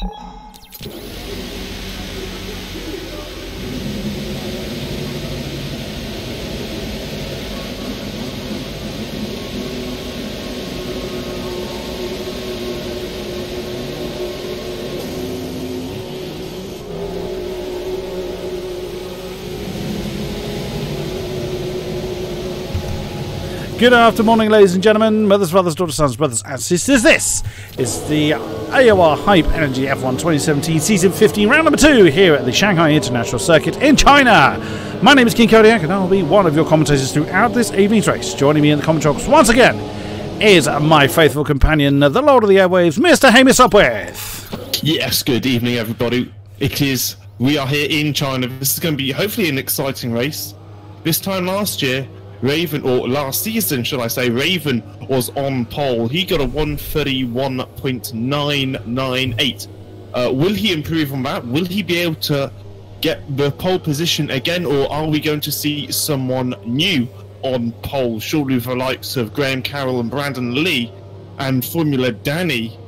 Good afternoon, ladies and gentlemen, mothers, fathers, daughters, sons, brothers and sisters. This is the AOR Hype Energy F1 2017 Season 15, round number 2 here at the Shanghai International Circuit in China. My name is King-Kodiak and I'll be one of your commentators throughout this evening's race. Joining me in the commentary box once again is my faithful companion, the Lord of the Airwaves, Mr. Hamish Sopwith. Yes, good evening everybody. We are here in China. This is going to be hopefully an exciting race. This time last year, last season, should I say, Raven was on pole. He got a 131.998. Will he improve on that? Will he be able to get the pole position again, or are we going to see someone new on pole? Surely with the likes of Graham Carroll and Brandon Lee and Formula Danny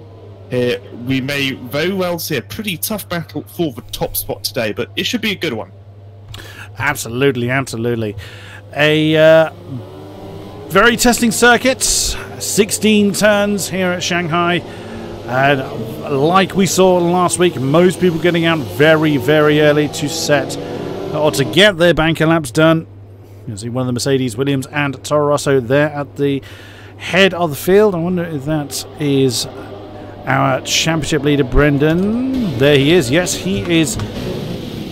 here, we may very well see a pretty tough battle for the top spot today, but it should be a good one. Absolutely, absolutely. A very testing circuit, 16 turns here at Shanghai, and like we saw last week, most people getting out very, very early to set or to get their banker laps done. You can see one of the Mercedes, Williams and Toro Rosso there at the head of the field. I wonder if that is our championship leader, Brendan. There he is. Yes, he is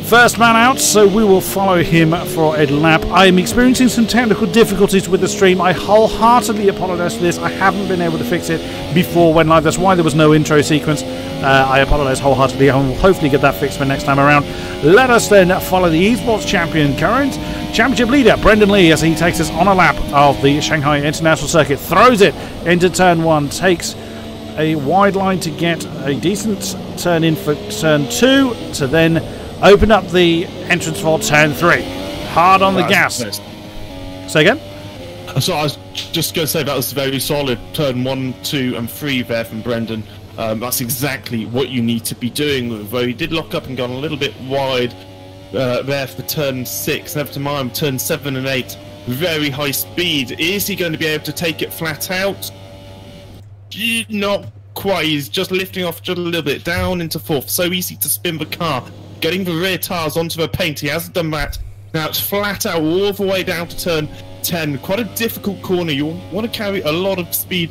first man out, so we will follow him for a lap. I am experiencing some technical difficulties with the stream. I wholeheartedly apologise for this. I haven't been able to fix it before when live. That's why there was no intro sequence. I apologise wholeheartedly. I will hopefully get that fixed for next time around. Let us then follow the esports champion, current championship leader, Brendan Lee, as he takes us on a lap of the Shanghai International Circuit. Throws it into turn 1. Takes a wide line to get a decent turn in for turn 2 to then open up the entrance for turn 3. Hard on the gas. Say again? So I was just going to say that was very solid. Turn 1, 2 and 3 there from Brendan. That's exactly what you need to be doing. Though he did lock up and gone a little bit wide there for turn 6. Never to mind, turn 7 and 8. Very high speed. Is he going to be able to take it flat out? Not quite. He's just lifting off just a little bit down into 4th. So easy to spin the car. Getting the rear tyres onto the paint. He hasn't done that. Now it's flat out all the way down to turn 10. Quite a difficult corner. You want to carry a lot of speed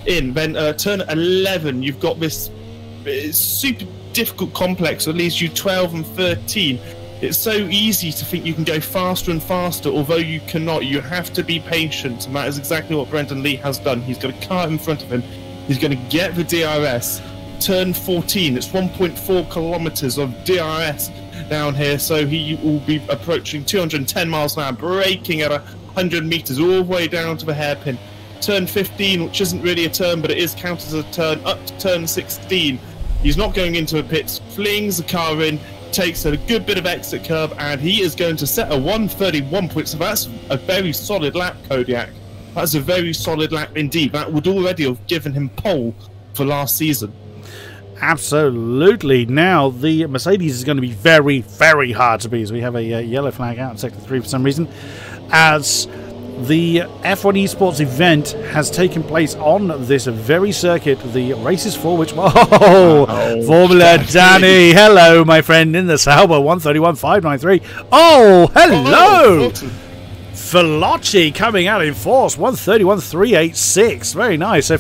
in. Then turn 11, you've got this super difficult complex that leaves you 12 and 13. It's so easy to think you can go faster and faster, although you cannot. You have to be patient, and that is exactly what Brendan Lee has done. He's got a car in front of him. He's going to get the DRS. Turn 14, it's 1.4 kilometers of DRS down here, so he will be approaching 210 miles an hour, braking at 100 meters all the way down to the hairpin. Turn 15, which isn't really a turn, but it is counted as a turn, up to turn 16. He's not going into the pits, flings the car in, takes a good bit of exit curb, and he is going to set a 131 point. So that's a very solid lap, Kodiak. That's a very solid lap indeed. That would already have given him pole for last season. Absolutely. Now, the Mercedes is going to be very, very hard to beat, as we have a yellow flag out in Sector 3 for some reason, as the F1 Esports event has taken place on this very circuit, the races for which... Formula Danny! Hello, my friend, in the Sauber 131.593. Oh, hello! Veloci coming out in force, 131.386. Very nice. So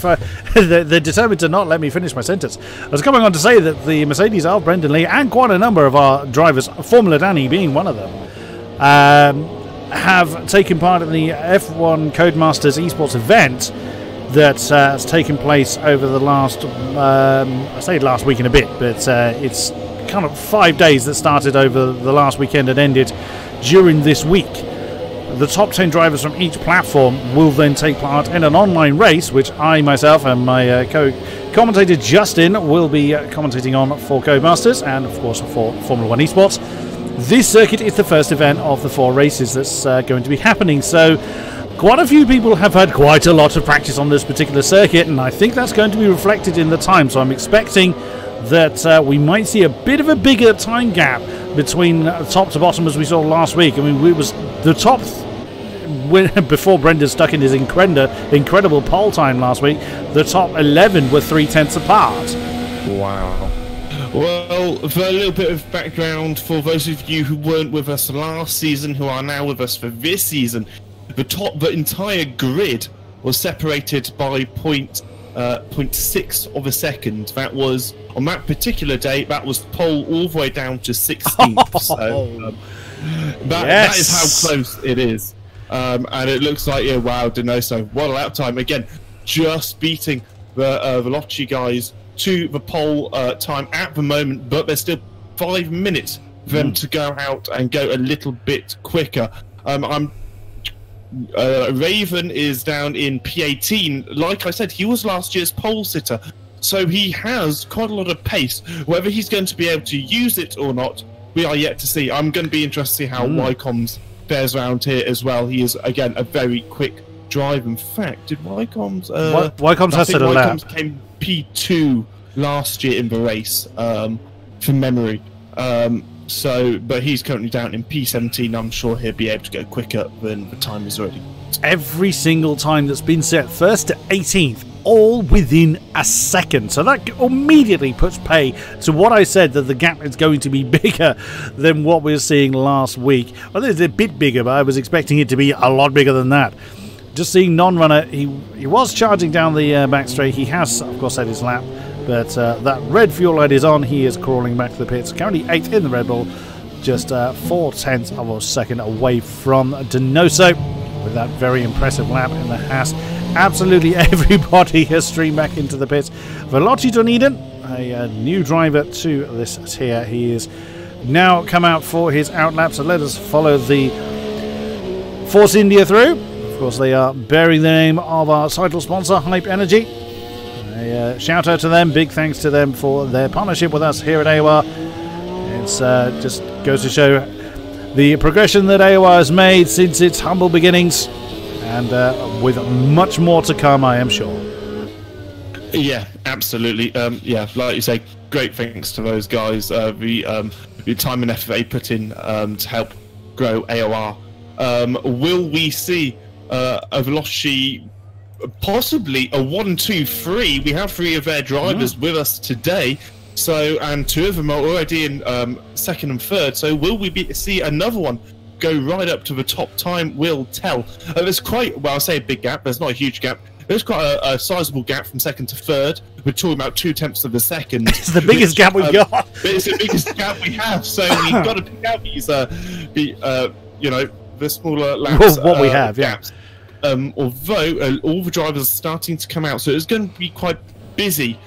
they're determined to not let me finish my sentence. I was coming on to say that the Mercedes of Brendan Lee and quite a number of our drivers, Formula Danny being one of them, have taken part in the F1 Codemasters esports event that has taken place over the last, I say last week and a bit, but it's kind of 5 days that started over the last weekend and ended during this week. The top 10 drivers from each platform will then take part in an online race, which I myself and my co-commentator Justin will be commentating on for Codemasters and, of course, for Formula 1 Esports. This circuit is the first event of the 4 races that's going to be happening, so quite a few people have had quite a lot of practice on this particular circuit, and I think that's going to be reflected in the time. So I'm expecting that we might see a bit of a bigger time gap between top to bottom as we saw last week. I mean, we was the top before Brendan stuck in his incredible pole time last week. The top 11 were 3/10 apart. Wow. Well, for a little bit of background for those of you who weren't with us last season, who are now with us for this season, the entire grid was separated by 0.6 of a second. That was, on that particular day, that was pole all the way down to 16th. So that is how close it is. And it looks like, yeah, wow, Denoso, what a lap time. Again, just beating the Veloci guys to the pole time at the moment, but there's still 5 minutes for them to go out and go a little bit quicker. Raven is down in P18. Like I said, he was last year's pole sitter, so he has quite a lot of pace. Whether he's going to be able to use it or not, we are yet to see. I'm going to be interested to see how Wycombs fares around here as well. He is, again, a very quick drive. In fact, did Wycombs... Wycombs has set a lap. Wycombs came P2 last year in the race, from memory. But he's currently down in P17. I'm sure he'll be able to go quicker than the time is already. Every single time that's been set, first to 18th, all within a second. So that immediately puts pay to what I said, that the gap is going to be bigger than what we were seeing last week. Well, it's a bit bigger, but I was expecting it to be a lot bigger than that. Just seeing non-runner, he was charging down the back straight. He has, of course, had his lap. But that red fuel light is on. He is crawling back to the pits. Currently 8th in the Red Bull. Just 4/10 of a second away from Denoso. With that very impressive lap in the Haas. Absolutely everybody has streamed back into the pits. Veloci Dunedin, a new driver to this tier. He is now come out for his outlap. So let us follow the Forza India through. Of course, they are bearing the name of our title sponsor, Hype Energy. A shout out to them, big thanks to them for their partnership with us here at AOR. It's just goes to show the progression that AOR has made since its humble beginnings, and with much more to come, I am sure. Yeah, absolutely. Yeah, like you say, great thanks to those guys. The time and effort they put in to help grow AOR. Will we see a Veloci? Possibly a 1-2-3. We have 3 of their drivers with us today, and 2 of them are already in 2nd and 3rd. So will we see another one go right up to the top? Time will tell. There's quite, well, I'll say a big gap. There's not a huge gap. There's quite a sizable gap from 2nd to 3rd. We're talking about 0.2 of a second. It's the biggest gap we've got. It's the biggest gap we have. So we've got to pick out these, you know, the smaller laps. What we have, gaps. Although all the drivers are starting to come out, so it's going to be quite busy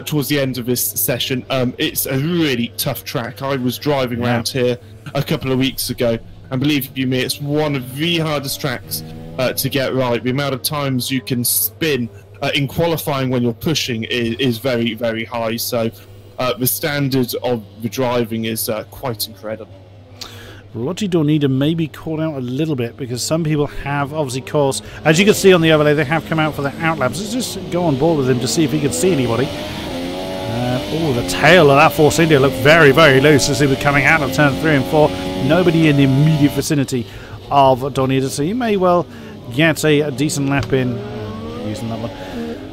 towards the end of this session. It's a really tough track. I was driving around here a couple of weeks ago, and believe you me, it's one of the hardest tracks to get right. The amount of times you can spin in qualifying when you're pushing is very, very high. So the standard of the driving is quite incredible. Veloci Dunedin may be called out a little bit because some people have, obviously, course, as you can see on the overlay, they have come out for their outlaps. Let's just go on board with him to see if he can see anybody. Oh, the tail of that Force India looked very, very loose as he was coming out of turn 3 and 4. Nobody in the immediate vicinity of Dunedin, so he may well get a decent lap in using that one.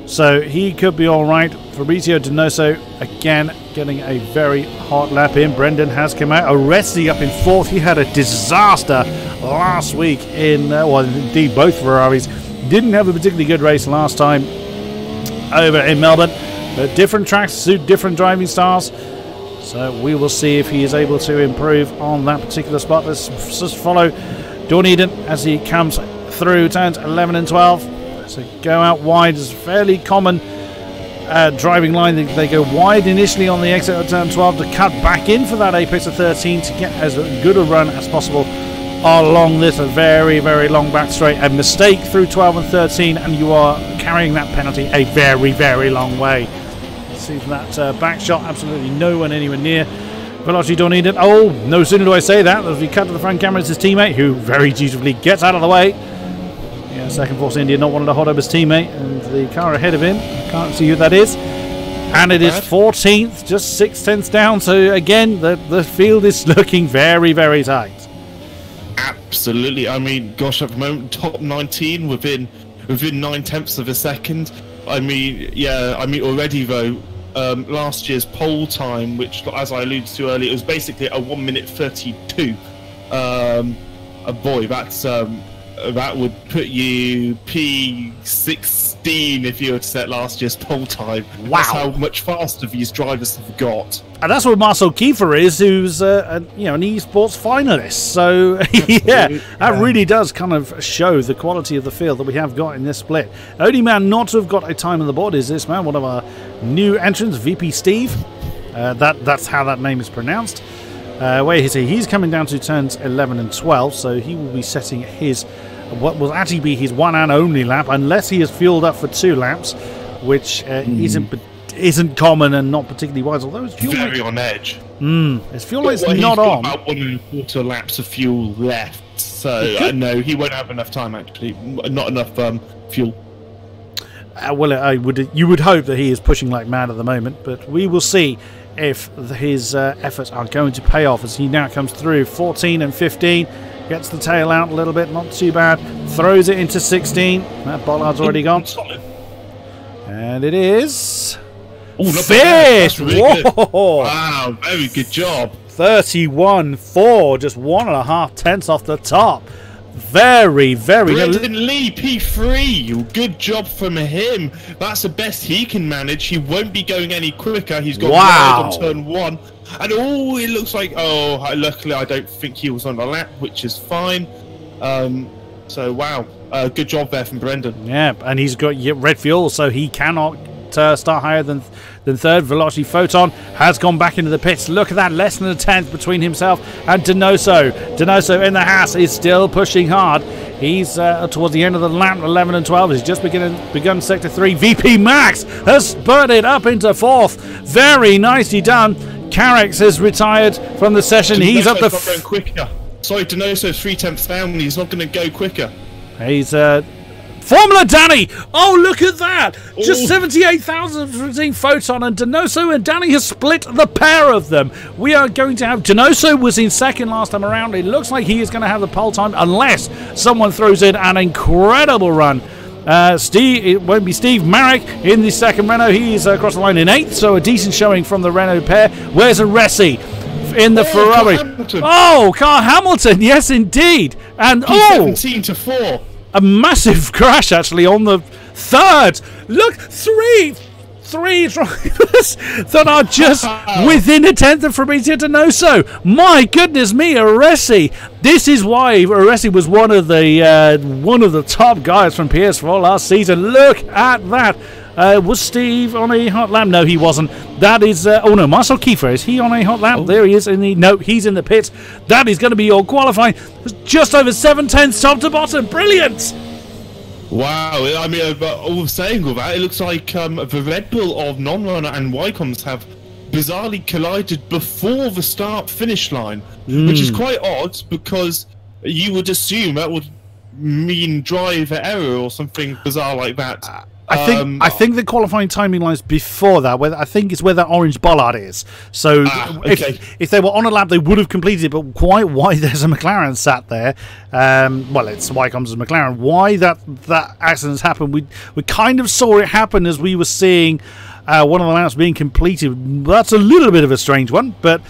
So he could be all right. Fabrizio Denoso, again, getting a very hot lap in. Brendan has come out. Aresti up in 4th. He had a disaster last week in, well, indeed, both Ferraris. Didn't have a particularly good race last time over in Melbourne. But different tracks suit different driving styles. So we will see if he is able to improve on that particular spot. Let's just follow Dunedin as he comes through turns 11 and 12. So go out wide is a fairly common driving line. They go wide initially on the exit of turn 12 to cut back in for that apex of 13 to get as good a run as possible along this very, very long back straight. A mistake through 12 and 13 and you are carrying that penalty a very, very long way. See that back shot, absolutely no one anywhere near Veloci Dunedin. Oh, no sooner do I say that, as we cut to the front camera, it's his teammate who very dutifully gets out of the way. Yeah, second Force India not wanting to hold up his teammate, and the car ahead of him, I can't see who that is, And it is 14th, just 6/10 down. So again, the field is looking very, very tight. Absolutely. I mean, gosh, at the moment, top 19 within 9/10 of a second. I mean, yeah. I mean, already though, last year's pole time, which, as I alluded to earlier, it was basically a 1 minute 32. Boy, that would put you P16 if you were to set last year's pole time. Wow. That's how much faster these drivers have got. And that's what Marcel Kiefer is, who's an esports finalist. So yeah, that really does kind of show the quality of the field that we have got in this split. Only man not to have got a time on the board is this man, one of our new entrants, VP Steve. That's how that name is pronounced. Where is he? He's coming down to turns 11 and 12, so he will be setting his what will actually be his one and only lap, unless he is fueled up for 2 laps, which isn't common and not particularly wise. Although his fuel very on edge. His fuel is not on. About 1 1/4 laps of fuel left, so no, he won't have enough time. Actually, not enough fuel. Well, you would hope that he is pushing like mad at the moment, but we will see if his efforts are going to pay off as he now comes through 14 and 15, gets the tail out a little bit, not too bad, throws it into 16. That bollard's already gone. And it is... fifth! Really good. Wow, very good job. 31.4, just 1.5 tenths off the top. Very, very good. Brendan Lee, P3. Good job from him. That's the best he can manage. He won't be going any quicker. He's got on turn 1. And it looks like, luckily I don't think he was on the lap, which is fine. So, wow. Good job there from Brendan. Yeah, and he's got red fuel, so he cannot start higher than third. Velocity Photon has gone back into the pits. Look at that, less than a tenth between himself and Donoso. Donoso in the Haas is still pushing hard. He's towards the end of the lap, 11 and 12. He's just begun sector 3. VP Max has spurted up into 4th. Very nicely done. Carrix has retired from the session. He's up the... going quicker. Sorry, Donoso's 3/10 down. He's not going to go quicker. He's... Formula Danny! Oh, look at that! Just 78,000 between Photon and Donoso, and Danny has split the pair of them. We are going to have... Donoso was in second last time around. It looks like he is going to have the pole time unless someone throws in an incredible run. It won't be Steve Marek in the second Renault. He's across the line in 8th, so a decent showing from the Renault pair. Where's Aresi in the Ferrari? Carl Hamilton, yes indeed. And 17 to 4. A massive crash, actually, on the third. Look, three drivers that are just within a tenth of Fabrizio Donoso. My goodness me, Aresi. This is why Aresi was one of the top guys from PS4 last season. Look at that. Was Steve on a hot lap? No, he wasn't. That is... Marcel Kiefer. Is he on a hot lap? There he is. No, he's in the pits. That is going to be your qualifying. Just over 7/10 top to bottom. Brilliant! Wow. I mean, all saying all that, it looks like the Red Bull of non-runner and Wycoms have bizarrely collided before the start-finish line, which is quite odd because you would assume that would mean driver error or something bizarre like that. I think the qualifying timing lies before that. I think it's where that orange bollard is. So if they were on a lap, they would have completed it. But quite why there's a McLaren sat there? Well, it's Wycombe's a McLaren. Why that accident's happened? We kind of saw it happen as we were seeing one of the laps being completed. That's a little bit of a strange one, but.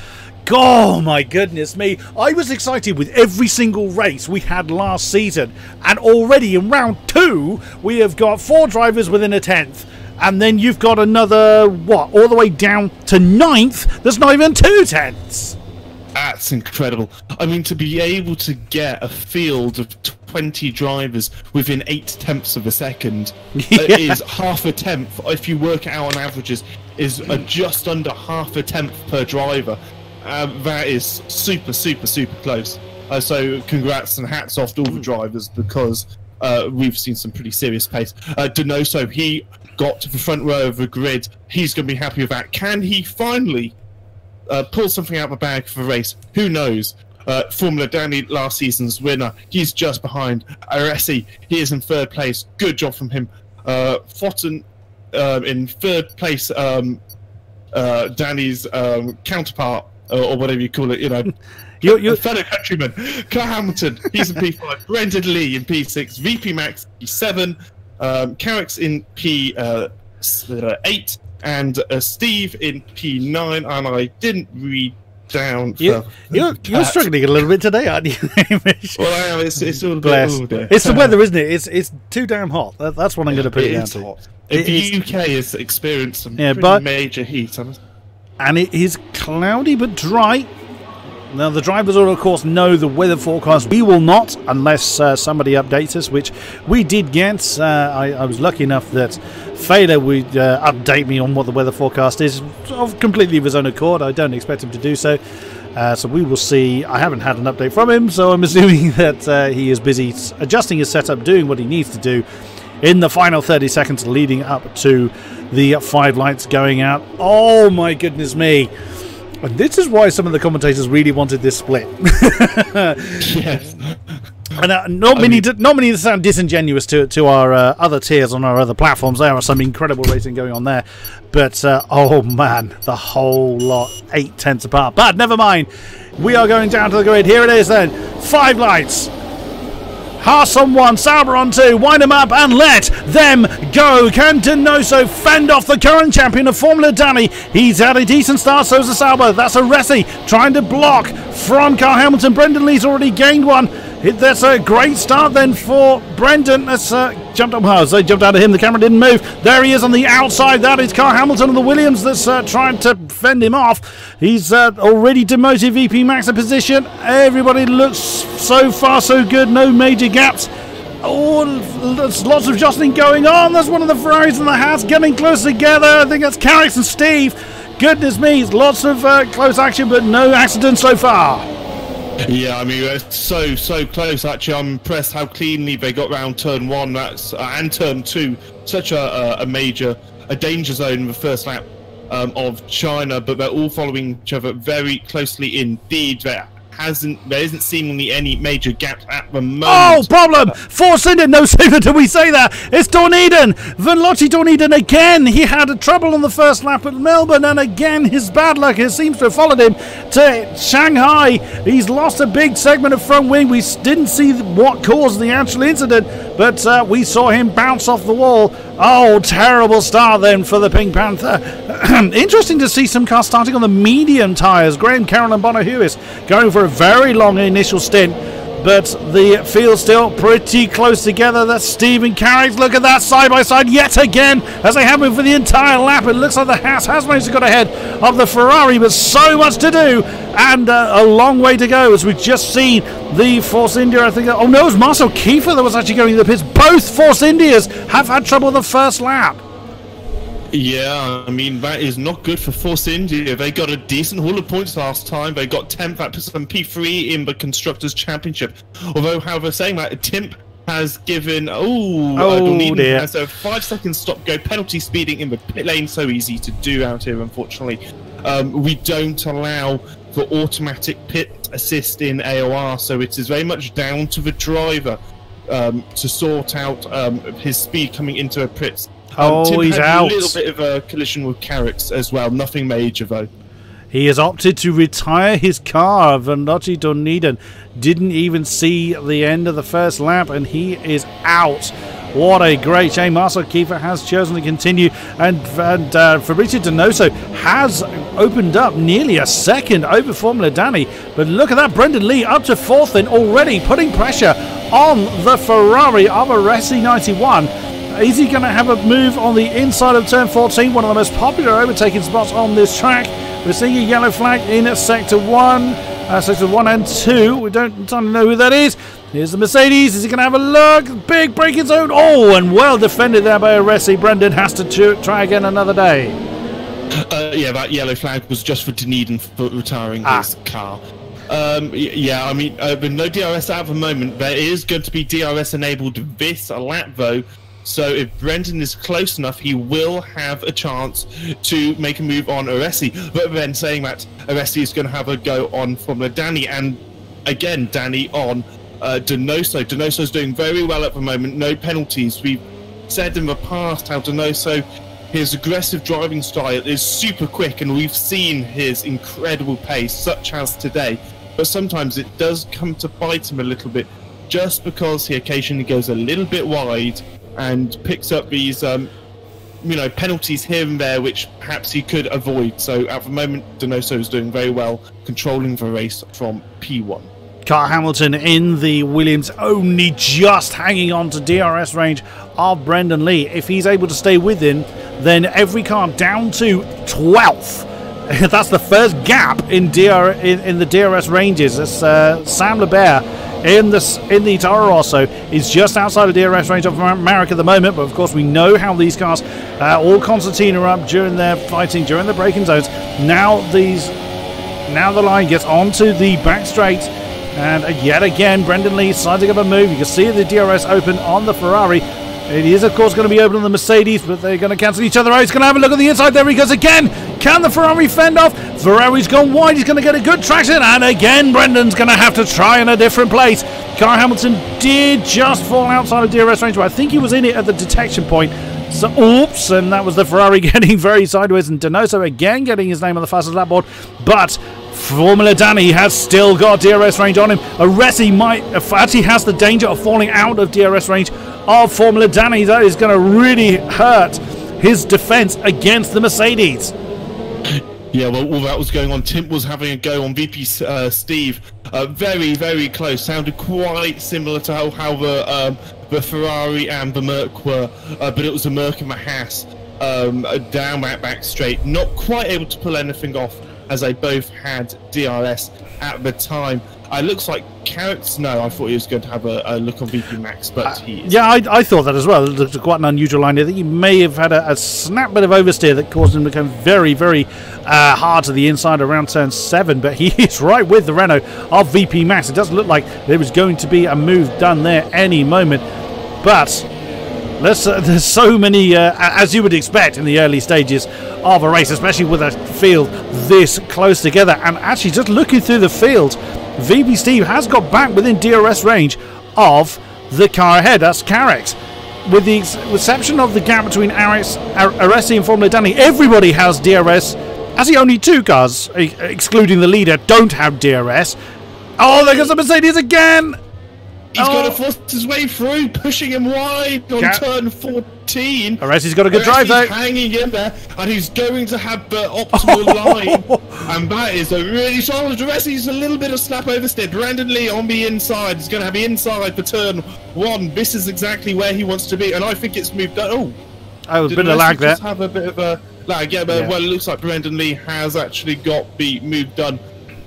Oh my goodness me, I was excited with every single race we had last season, and already in round 2 we have got 4 drivers within a tenth, and then you've got another, all the way down to 9th, there's not even 2 tenths. That's incredible. I mean, to be able to get a field of 20 drivers within 8/10 of a second is half a tenth, if you work it out on averages, is just under half a tenth per driver. That is super close. So congrats and hats off to all the drivers because we've seen some pretty serious pace. Donoso, he got to the front row of the grid. He's going to be happy with that. Can he finally pull something out of the bag for the race? Who knows? Formula Danny, last season's winner. He's just behind. Aresi, he is in 3rd place. Good job from him. Fotten in 3rd place. Danny's counterpart, or whatever you call it, you know, your fellow countryman, Kyle Hamilton, he's in P5, Brendan Lee in P6, VP Max P7, Carrick's in P8, and Steve in P9, and I didn't read down. You're struggling a little bit today, aren't you, Hamish? Well, I am. It's all it's the weather, isn't it? It's too damn hot. That's what I'm going to put it down to. Hot. The UK has experienced some major heat, and it is cloudy but dry. Now, the drivers will, of course, know the weather forecast. We will not, unless somebody updates us, which we did get. I was lucky enough that Fader would update me on what the weather forecast is, completely of his own accord. I don't expect him to do so. So we will see. I haven't had an update from him, so I'm assuming that he is busy adjusting his setup, doing what he needs to do in the final 30 seconds leading up to the 5 lights going out. Oh, my goodness me. And this is why some of the commentators really wanted this split. Yes. And not many to sound disingenuous to our other tiers on our other platforms. There are some incredible racing going on there. But, oh man, the whole lot 8/10 apart. But never mind. We are going down to the grid. Here it is then. 5 lights. Haas on 1, Sauber on 2, wind them up and let them go. Can Donoso fend off the current champion of Formula Danny? He's had a decent start, so's a Sauber. That's a Resi trying to block from Carl Hamilton. Brendan Lee's already gained one. That's a great start then for Brendan. That's jumped up. Well, they jumped out of him. The camera didn't move. There he is on the outside. That is Carl Hamilton of the Williams that's trying to fend him off. He's already demoted VP Max a position. Everybody looks so far so good. No major gaps. Oh, there's lots of jostling going on. There's one of the Ferraris and the Haas getting close together. I think that's Carrick and Steve. Goodness me, lots of close action, but no accidents so far. Yeah, I mean, it's so close. Actually, I'm impressed how cleanly they got round turn 1 and turn 2. Such a danger zone in the first lap of China, but they're all following each other very closely indeed. There isn't seemingly any major gaps at the moment. Oh, problem! Force India, no sooner do we say that. It's Dorneden. Vanlotti Dorneden again. He had trouble on the first lap at Melbourne, and again his bad luck seems to have followed him to Shanghai. He's lost a big segment of front wing. We didn't see what caused the actual incident, but we saw him bounce off the wall. Oh, terrible start then for the Pink Panther. Interesting to see some cars starting on the medium tyres. Graham Carroll and Bono Hewis going for a very long initial stint, but the field's still pretty close together. That's Stephen Carrick. Look at that side by side yet again, as they have been for the entire lap. It looks like the Haas has managed to get ahead of the Ferrari, but so much to do and a long way to go, as we've just seen the Force India. I think. Oh no, it was Marcel Kiefer that was actually going to the pits. Both Force Indias have had trouble the first lap. Yeah, I mean, that is not good for Force India. They got a decent haul of points last time. They got 10th at P3 in the Constructors' Championship. Although, however, saying that, Timp has given... dear. Has a 5-second stop-go penalty speeding in the pit lane. So easy to do out here, unfortunately. We don't allow for automatic pit assist in AOR, so it is very much down to the driver to sort out his speed coming into a pit. Tim he's had out. A little bit of a collision with Carrick's as well. Nothing major, though. He has opted to retire his car. Vanlotti Dorneden didn't even see the end of the first lap, and he is out. What a great shame. Marcel Kiefer has chosen to continue, and Fabrizio Donoso has opened up nearly a second over Formula Danny. But look at that, Brendan Lee up to 4th and already putting pressure on the Ferrari of a Resi 91. Is he going to have a move on the inside of turn 14, one of the most popular overtaking spots on this track? We're seeing a yellow flag in sector 1 and 2. We don't know who that is. Here's the Mercedes. Is he going to have a look? Big braking zone. Oh, and well defended there by Aresi. Brendan has to try again another day. Yeah, that yellow flag was just for Dunedin for retiring his car. Yeah, I mean, with no DRS at the moment, there is going to be DRS enabled this lap, though. So if Brendan is close enough, he will have a chance to make a move on Aresi. But then saying that, Aresi is going to have a go on Formula Danny, and again, Danny on Donoso. Donoso's doing very well at the moment, no penalties. We've said in the past how Donoso his aggressive driving style is super quick, and we've seen his incredible pace, such as today. But sometimes it does come to bite him a little bit, just because he occasionally goes a little bit wide and picks up these, penalties here and there, which perhaps he could avoid. So at the moment, Donoso is doing very well, controlling the race from P1. Carl Hamilton in the Williams, only just hanging on to DRS range of Brendan Lee. If he's able to stay within, then every car down to 12th. That's the first gap in the DRS ranges. As Sam Lebert in the Toro Rosso is just outside of DRS range of America at the moment, but of course we know how these cars all concertina up during their fighting, during the braking zones. Now the line gets onto the back straight. And yet again, Brendan Lee sizing up a move. You can see the DRS open on the Ferrari. It is, of course, going to be open on the Mercedes, but they're going to cancel each other out. He's going to have a look at the inside. There he goes again. Can the Ferrari fend off? Ferrari's gone wide. He's going to get a good traction. And again, Brendan's going to have to try in a different place. Carl Hamilton did just fall outside of DRS range, but I think he was in it at the detection point. So, oops, and that was the Ferrari getting very sideways. And Donoso again getting his name on the fastest lap board. But Formula Danny has still got DRS range on him. Aresi actually has the danger of falling out of DRS range of Formula Danny. That is going to really hurt his defense against the Mercedes. Yeah, well, all that was going on. Tim was having a go on VP Steve. Very, very close. Sounded quite similar to how the Ferrari and the Merc were, but it was a Merc and the Haas down that back straight. Not quite able to pull anything off, as they both had DRS at the time. It looks like Carrots. No, I thought he was going to have a look on VP Max, but he is. Yeah, I thought that as well. It looked quite an unusual line. I think he may have had a snap bit of oversteer that caused him to come very, very hard to the inside around turn 7, but he is right with the Renault of VP Max. It doesn't look like there was going to be a move done there any moment, but there's so many, as you would expect in the early stages of a race, especially with a field this close together. And actually, just looking through the field, VP Steve has got back within DRS range of the car ahead. That's Carrick. With the exception of the gap between Aresi and Formula Danny, everybody has DRS. Actually, only 2 cars, excluding the leader, don't have DRS. Oh, there goes the Mercedes again! He's got to force his way through, pushing him wide on turn 14. Aresi's got a good drive, though. Hanging in there, and he's going to have the optimal line. And that is a really solid. Aresi's a little bit of slap oversteer. Brandon Lee on the inside. He's going to have the inside for turn 1. This is exactly where he wants to be, and I think it's moved on. Oh, a bit of lag there. Have a bit of a lag, yeah, but well, it looks like Brandon Lee has actually got the move done.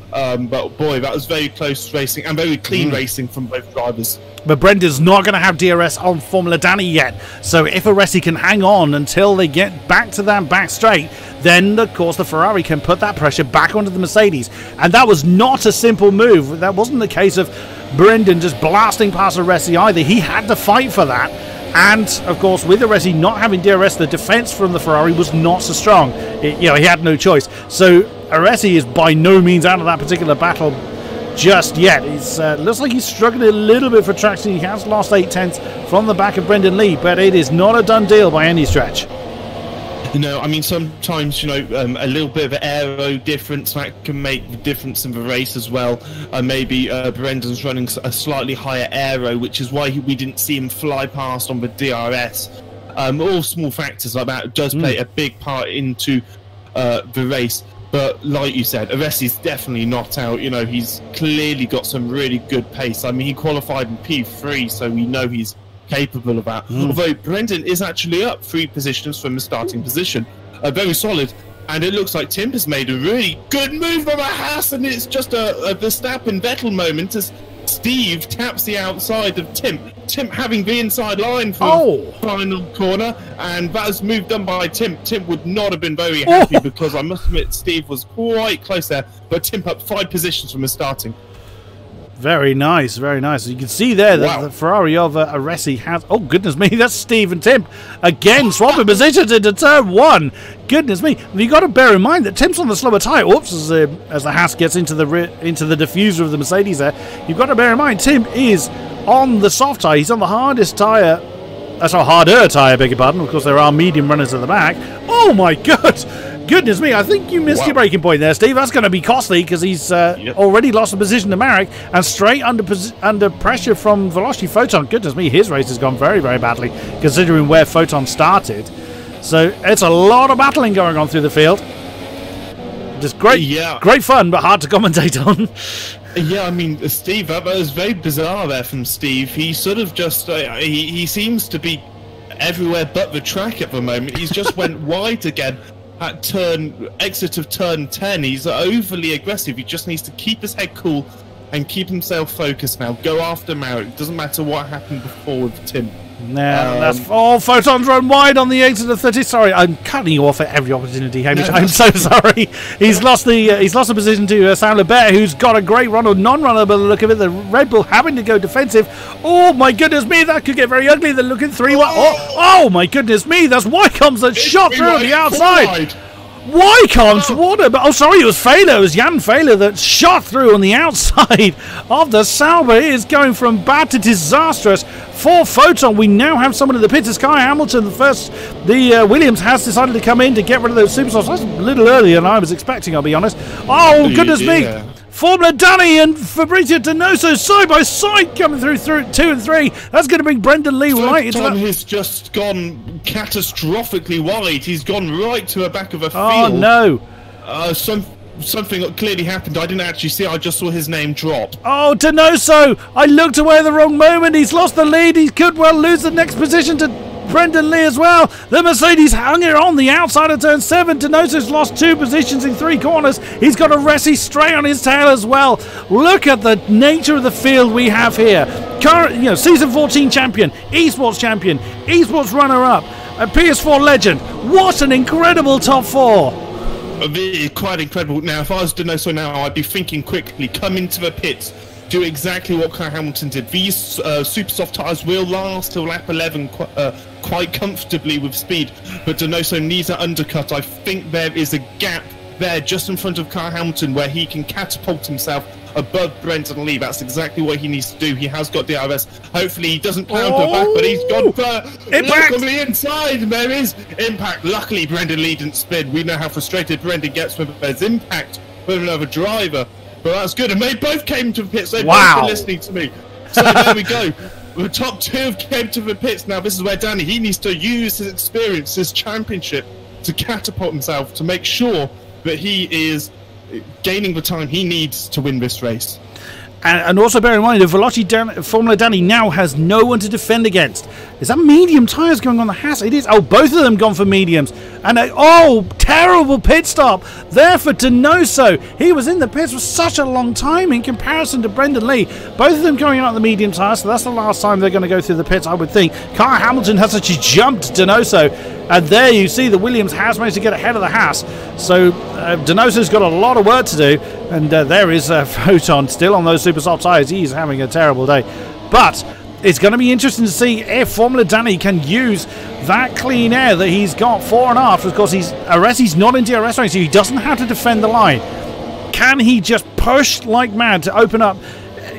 But boy, that was very close racing and very clean racing from both drivers. But Brendan's not going to have DRS on Formula Danny yet. So if Aresi can hang on until they get back to that back straight, then of course the Ferrari can put that pressure back onto the Mercedes. And that was not a simple move. That wasn't the case of Brendan just blasting past Aresi either. He had to fight for that. And of course, with Aresi not having DRS, the defense from the Ferrari was not so strong. He had no choice. So Aresi is by no means out of that particular battle just yet. It looks like he's struggling a little bit for traction. He has lost 8/10 from the back of Brendan Lee, but it is not a done deal by any stretch. No, I mean, sometimes, a little bit of an aero difference that can make the difference in the race as well. Maybe Brendan's running a slightly higher aero, which is why we didn't see him fly past on the DRS. All small factors like that does play a big part into the race. But like you said, Aresi's definitely not out. He's clearly got some really good pace. I mean, he qualified in P3, so we know he's capable of that. Although Brendan is actually up 3 positions from the starting position. Very solid. And it looks like Tim has made a really good move on a Haas, and it's just a Verstappen Vettel moment as Steve taps the outside of Tim. Tim having the inside line for the final corner, and that was move done by Tim. Tim would not have been very happy because I must admit Steve was quite close there, but Tim up 5 positions from his starting. Very nice, very nice. You can see there that the Ferrari of Aresi has... Oh, goodness me, that's Steve and Tim again swapping positions into turn 1. Goodness me. You've got to bear in mind that Tim's on the slower tyre. Oops, as the Haas gets into the diffuser of the Mercedes there. You've got to bear in mind Tim is on the soft tyre. He's on the hardest tyre That's a harder tyre, beg your pardon. Of course, there are medium runners at the back. Oh my goodness me! I think you missed your braking point there, Steve. That's going to be costly because he's already lost the position to Marek and straight under pressure from Velocity Photon. Goodness me, his race has gone very, very badly considering where Photon started. So it's a lot of battling going on through the field. Just great fun, but hard to commentate on. Yeah, I mean, Steve, that was very bizarre there from Steve. He sort of just, he seems to be everywhere but the track at the moment. He's just went wide again at exit of turn 10. He's overly aggressive. He just needs to keep his head cool and keep himself focused now. Go after Marek. It doesn't matter what happened before with Tim. Now that's Photon's run wide on the exit of 30. Sorry, I'm cutting you off at every opportunity, Hamish. I'm so sorry. He's lost the position to Sam Lebert, who's got a great run or non-runner by the look of it. The Red Bull having to go defensive. Oh my goodness me, that could get very ugly. They're looking 3-1. Oh my goodness me, that's Wycombs that shot through on the outside. Wycombs, what a... Oh, sorry, it was Failer. It was Jan Failer that shot through on the outside of the Sauber. It is going from bad to disastrous for Photon. We now have someone in the pits. It's Kai Hamilton. The Williams has decided to come in to get rid of those superstars. That's a little earlier than I was expecting, I'll be honest. Oh, goodness me. Formula Danny and Fabrizio Donoso side by side coming through 2 and 3. That's going to bring Brendan Lee right into that. Has just gone catastrophically wide. He's gone right to the back of a field. Oh no! Something that clearly happened. I didn't actually see. I just saw his name drop. Oh, Donoso! I looked away at the wrong moment. He's lost the lead. He could well lose the next position to Brendan Lee as well. The Mercedes hung it on the outside of turn 7. Donoso's lost 2 positions in 3 corners. He's got a Resi straight on his tail as well. Look at the nature of the field we have here. Current, season 14 champion, esports champion, esports runner-up, a PS4 legend. What an incredible top 4. Quite incredible. Now, if I was Donoso now, I'd be thinking quickly, come into the pits, do exactly what Kai Hamilton did. These super soft tyres will last till lap 11 quite comfortably with speed, but Donoso needs an undercut. I think there is a gap there just in front of Kai Hamilton where he can catapult himself above Brendan Lee. That's exactly what he needs to do. He has got DRS. Hopefully he doesn't pound her back, but he's gone for impact on the inside. There is impact. Luckily Brendan Lee didn't spin. We know how frustrated Brendan gets when there's impact with another driver. But that's good, and they both came to the pits. They've both been listening to me. So there we go. The top 2 came to the pits. Now this is where Danny, he needs to use his experience, his championship, to catapult himself, to make sure that he is gaining the time he needs to win this race. And also bear in mind, the Formula Danny now has no one to defend against. Is that medium tyres going on the Haas? It is. Oh, both of them gone for mediums. And terrible pit stop there for Donoso. He was in the pits for such a long time in comparison to Brendan Lee. Both of them going out the medium tyres, so that's the last time they're going to go through the pits, I would think. Kai Hamilton has actually jumped Donoso. And there you see the Williams has managed to get ahead of the Haas. So Donoso's got a lot of work to do. And there is Photon still on those super soft tyres. He's having a terrible day. But it's going to be interesting to see if Formula Danny can use that clean air that he's got fore and aft. Of course, he's not in DRS range, so he doesn't have to defend the line. Can he just push like mad to open up?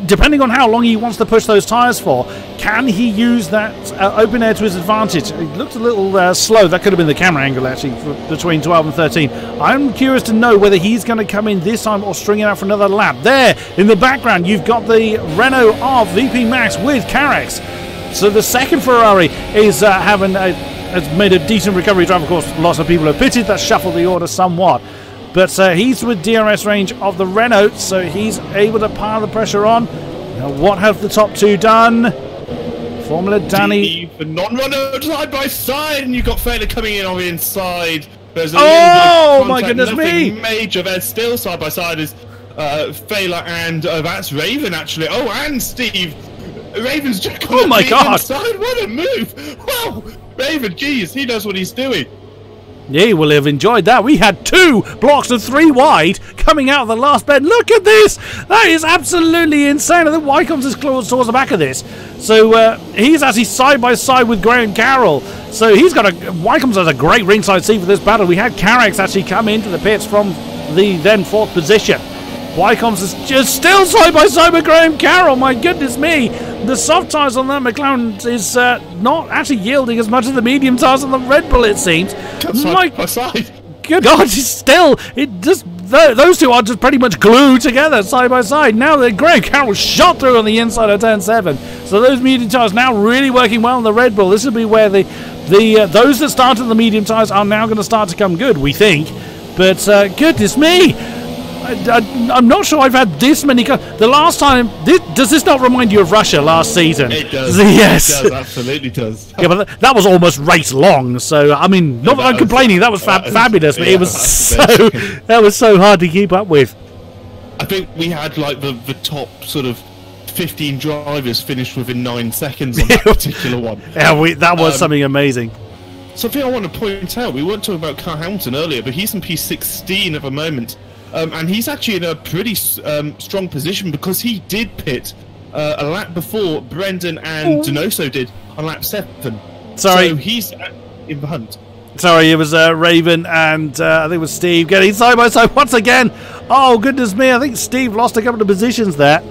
Depending on how long he wants to push those tyres for, can he use that open air to his advantage? It looked a little slow. That could have been the camera angle, actually, between 12 and 13. I'm curious to know whether he's going to come in this time or string it out for another lap. There, in the background, you've got the Renault of VP Max with Carex. So the second Ferrari is has made a decent recovery drive. Of course, lots of people have pitted. That shuffled the order somewhat. But he's with DRS range of the Renault, so he's able to pile the pressure on. Now, what have the top 2 done? Formula Danny. The non-runner side by side, and you've got Failer coming in on the inside. There's a my goodness me! Major. They're still side by side as Failer and that's Raven actually. Oh, and Steve. Raven's just oh my god! Inside. What a move! Wow, Raven, geez, he knows what he's doing. Yeah, you will have enjoyed that. We had 2 blocks of 3 wide coming out of the last bend. Look at this! That is absolutely insane. I think Wycombs is close towards the back of this. So he's actually side by side with Graham Carroll. So he's got Wycombs has a great ringside seat for this battle. We had Carex actually come into the pits from the then 4th position. Wycombs is just still side by side with Graham Carroll. My goodness me. The soft tyres on that McLaren is not actually yielding as much as the medium tyres on the Red Bull, it seems. Side by side. Good God, those two are just pretty much glued together side by side. Now that Graham Carroll shot through on the inside of turn 7. So those medium tyres now really working well on the Red Bull. This will be where those that started the medium tyres are now going to start to come good, we think. But goodness me. I'm not sure I've had this many. The last time, does this not remind you of Russia last season? It does. Yes, it does. Absolutely does. Yeah, but that was almost race long. So I mean, not that I'm complaining. That was fabulous, but it was that was so hard to keep up with. I think we had like the top sort of 15 drivers finished within 9 seconds on that particular one. Yeah, that was something amazing. Something I want to point out, we weren't talking about Carl Hamilton earlier, but he's in P16 at the moment. And he's actually in a pretty strong position because he did pit a lap before Brendan and Donoso did on lap 7. Sorry. So he's in the hunt. Sorry, it was Raven and I think it was Steve getting side by side once again. Oh, goodness me. I think Steve lost a couple of positions there.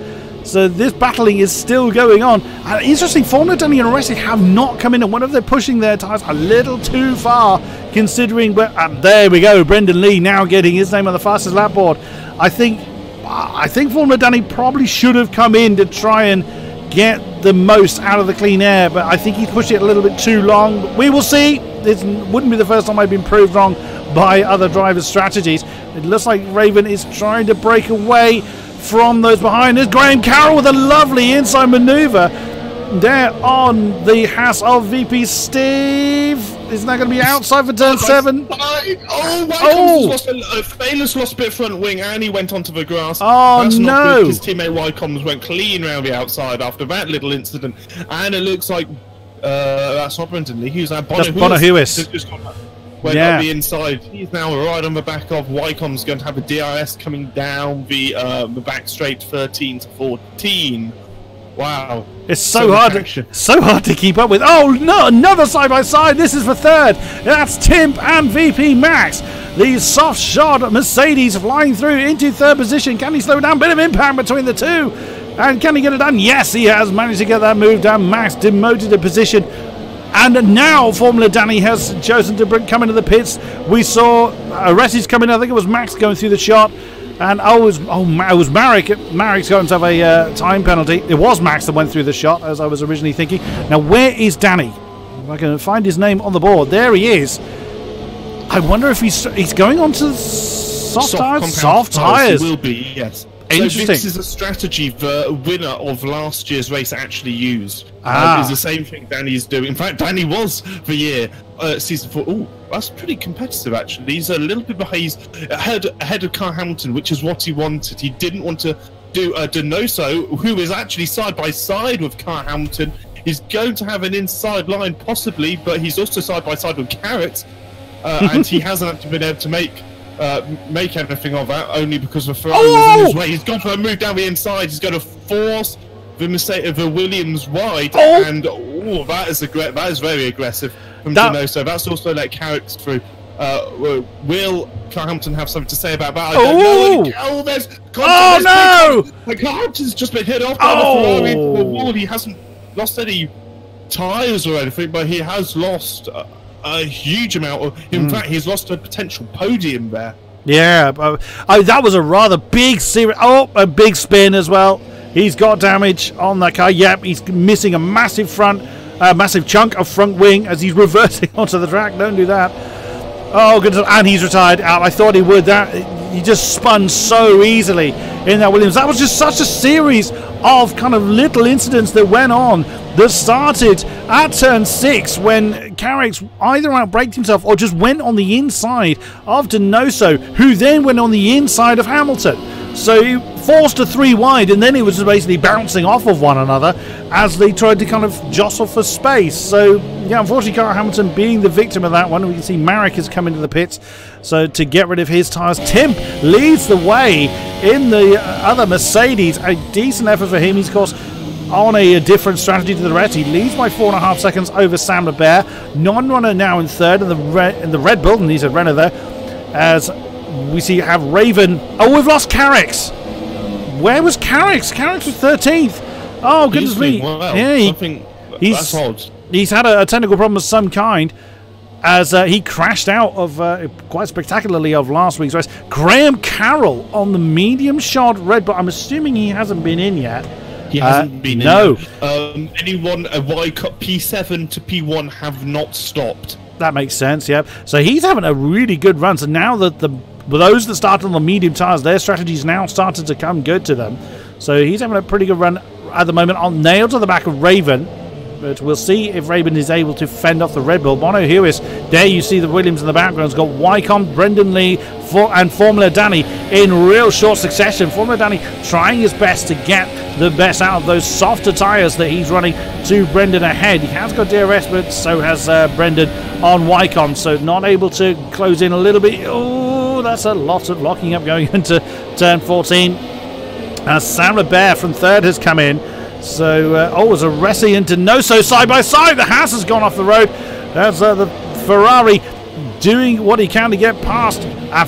So this battling is still going on. Interesting, Formula Danny and Racing have not come in, and one of them pushing their tyres a little too far, considering where. There we go, Brendan Lee now getting his name on the fastest lap board. I think Formula Danny probably should have come in to try and get the most out of the clean air, but I think he's pushed it a little bit too long. We will see. This wouldn't be the first time I've been proved wrong by other drivers' strategies. It looks like Raven is trying to break away from those behind. There's Graham Carroll with a lovely inside manoeuvre there on the Haas of VP Steve. Isn't that going to be outside for turn 7? Bayless lost a bit of front wing and he went onto the grass. Oh, that's no. Not good. His teammate Wycombs went clean round the outside after that little incident. And it looks like that's not Brendan Lee. Who's that? That's Bono Hewis. Went up the inside. He's now right on the back of Wycombs, going to have a DRS coming down the back straight 13 to 14. Wow. It's so hard to keep up with. Oh no, another side by side. This is for third. That's Timp and VP Max. The soft shot Mercedes flying through into third position. Can he slow down? Bit of impact between the two. And can he get it done? Yes, he has managed to get that move down. Max demoted a position. And now Formula Danny has chosen to come into the pits. We saw Ressi's come in. I think it was Max going through the shot. And it was Marek. Marek's going to have a time penalty. It was Max that went through the shot, as I was originally thinking. Now, where is Danny? If I can find his name on the board. There he is. I wonder if he's going on to soft tyres? Soft tyres. He will be, yes. Interesting. So this is a strategy the winner of last year's race actually used. It's the same thing Danny's doing. In fact, Danny was the year season 4. Oh, that's pretty competitive actually. He's a little bit behind. He's ahead of Carl Hamilton, which is what he wanted. He didn't want to do Donoso, who is actually side by side with Carl Hamilton. He's going to have an inside line possibly, but he's also side by side with Carrot, and he hasn't actually been able to make anything of that, only because the Ferrari was in his way. He's gone for a move down the inside. He's going to force the Mercedes, the Williams wide, and that is very aggressive from Donoso. That's also let Carrick through. Will Carl Hamilton have something to say about that? I don't know. There's Carl Hamilton's just been hit off by the Ferrari into the wall. He hasn't lost any tyres or anything, but he has lost a huge amount of. In fact, he's lost a potential podium there. Yeah, that was a rather big series. A big spin as well. He's got damage on that car. Yep, he's missing a massive massive chunk of front wing as he's reversing onto the track. Don't do that. Oh goodness! And he's retired. I thought he would. He just spun so easily in that Williams. That was just such a series of kind of little incidents that went on that started at turn 6 when Carrick's either outbraked himself or just went on the inside of Donoso, who then went on the inside of Hamilton. So he forced a 3 wide, and then he was just basically bouncing off of one another as they tried to kind of jostle for space. So, yeah, unfortunately, Carl Hamilton being the victim of that one. We can see Marek has come into the pits. So to get rid of his tyres, Timp leads the way in the other Mercedes. A decent effort for him. He's, of course, on a different strategy to the rest. He leads by 4.5 seconds over Sam Lebert. Non-runner now in third in the Red Bull, and he's a Renault there. As we see have Raven. Oh, we've lost Carricks. where was Carrick's? Carrick's was 13th. Oh, goodness me. Well. Yeah, That's odd. He's had a technical problem of some kind, as he crashed out of quite spectacularly of last week's race. Graham Carroll on the medium shod Red Bull. I'm assuming he hasn't been in yet. He hasn't been no. in. Anyone a Y Cup P7 to P1 have not stopped. That makes sense, yeah. So he's having a really good run. So now that those that started on the medium tyres, their strategy's now started to come good to them. So he's having a pretty good run at the moment. On nailed to the back of Raven. But we'll see if Raven is able to fend off the Red Bull. Bono Hewis, there you see the Williams in the background. It's got Wycombe, Brendan Lee, and Formula Danny in real short succession. Formula Danny trying his best to get the best out of those softer tyres that he's running to Brendan ahead. He has got DRS, but so has Brendan on Wycombe. So not able to close in a little bit. Oh, that's a lot of locking up going into turn 14. Sam LeBert from third has come in. So, it was a Resi into Noso side by side. The Haas has gone off the road. That's the Ferrari doing what he can to get past.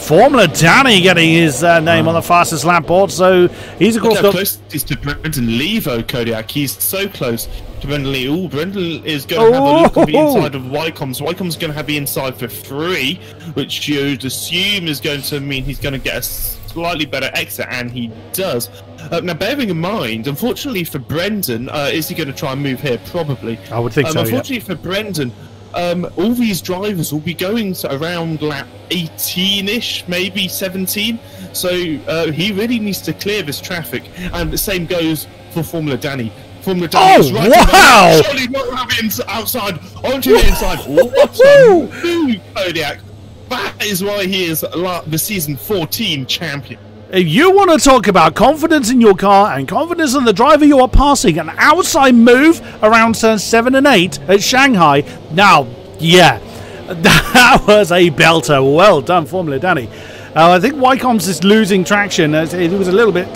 Formula Danny getting his name on the fastest lap board. So, he's of course got... close he's to Brendan Lee, though, Kodiak. He's so close to Brendan Lee. Oh, Brendan is going to have a look at the inside of Wycombe's. Wycombe's going to have the inside for free, which you'd assume is going to mean he's going to get a slightly better exit, and he does. Now, bearing in mind, unfortunately for Brendan, is he going to try and move here? Probably. I would think so, unfortunately for Brendan, all these drivers will be going to around lap 18-ish, maybe 17. So he really needs to clear this traffic. And the same goes for Formula Danny. Formula Danny is right wow! Surely not have outside, onto the inside. What a move, Kodiak. That is why he is the season 14 champion. If you want to talk about confidence in your car and confidence in the driver you are passing, an outside move around turn 7 and 8 at Shanghai. Now, yeah, that was a belter. Well done, Formula Danny. I think Wycombe's is losing traction. It was a little bit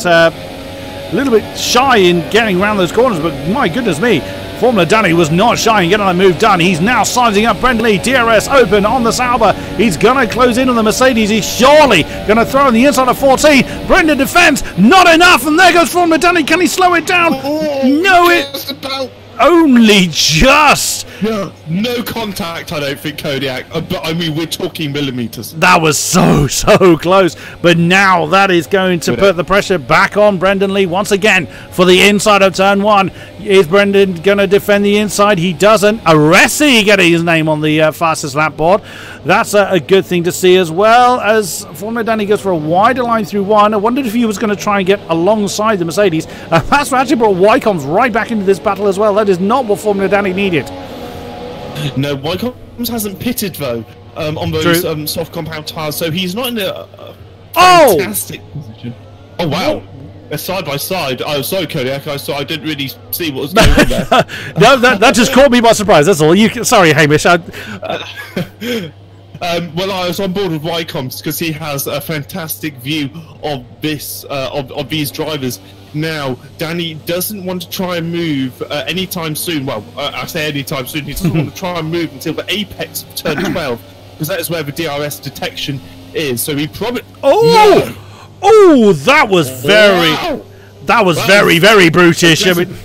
shy in getting around those corners, but my goodness me. Formula Danny was not shy in getting that move done. He's now sizing up Brendan Lee. DRS open on the Sauber. He's going to close in on the Mercedes. He's surely going to throw on the inside of 14. Brendan defends. Not enough. And there goes Formula Danny. Can he slow it down? No, it's only just. No contact, I don't think, Kodiak. But I mean, we're talking millimeters. That was so close. But now that is going to put the pressure back on Brendan Lee once again for the inside of turn 1. Is Brendan going to defend the inside? He doesn't. Aresi getting his name on the fastest lap board. That's a good thing to see, as well as Formula Danny goes for a wider line through 1. I wondered if he was going to try and get alongside the Mercedes. That's actually brought Wycombe's right back into this battle as well. That is not what Formula Danny needed. No, Wycombe's hasn't pitted, though, on those soft compound tyres, so he's not in a fantastic position. Oh, wow. They're side by side. Oh, sorry, Kodiak. I didn't really see what was going on there. No, that just caught me by surprise. That's all. Sorry, Hamish. Well, I was on board with Wycombe's because he has a fantastic view of this of these drivers. Now, Danny doesn't want to try and move anytime soon. Well, I say anytime soon. He doesn't want to try and move until the apex of turn 12, because that is where the DRS detection is. So he probably. Oh, that was very, very brutish. I mean,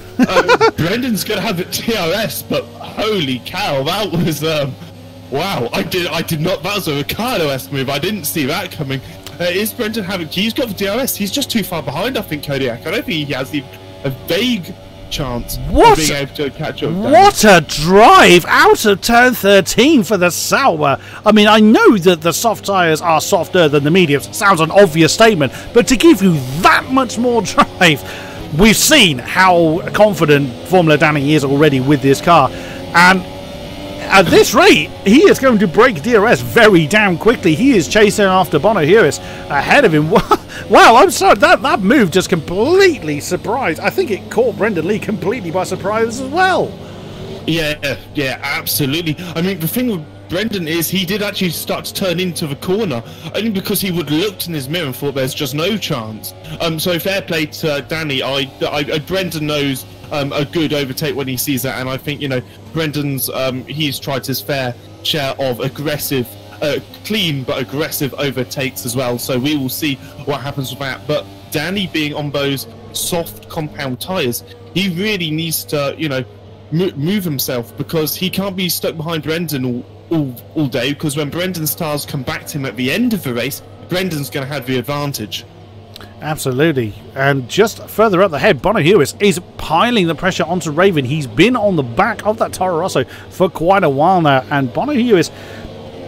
Brendan's going to have the DRS, but holy cow, that was wow! I did not. That was a Ricardo-esque move. I didn't see that coming. Is Brendan having? He's got the DRS. He's just too far behind, I think, Kodiak. I don't think he has even a vague chance of being able to catch up. What a drive out of turn 13 for the Sauber. I mean, I know that the soft tyres are softer than the mediums. Sounds an obvious statement, but to give you that much more drive, we've seen how confident Formula Danny is already with this car. And at this rate, he is going to break DRS very damn quickly. He is chasing after Bono Hewis ahead of him. Wow, I'm sorry. That move just completely surprised. I think it caught Brendan Lee completely by surprise as well. Yeah, absolutely. I mean, the thing with Brendan is he did actually start to turn into the corner, only because he would looked in his mirror and thought there's just no chance. So fair play to Danny. Brendan knows a good overtake when he sees that, and I think, you know, Brendan's he's tried his fair share of aggressive, clean but aggressive overtakes as well. So we will see what happens with that. But Danny being on those soft compound tyres, he really needs to, you know, move himself, because he can't be stuck behind Brendan all day, because when Brendan's tyres come back to him at the end of the race, Brendan's going to have the advantage. Absolutely. And just further up the head, Bono Hewitt is piling the pressure onto Raven. He's been on the back of that Toro Rosso for quite a while now, and Bono Hewitt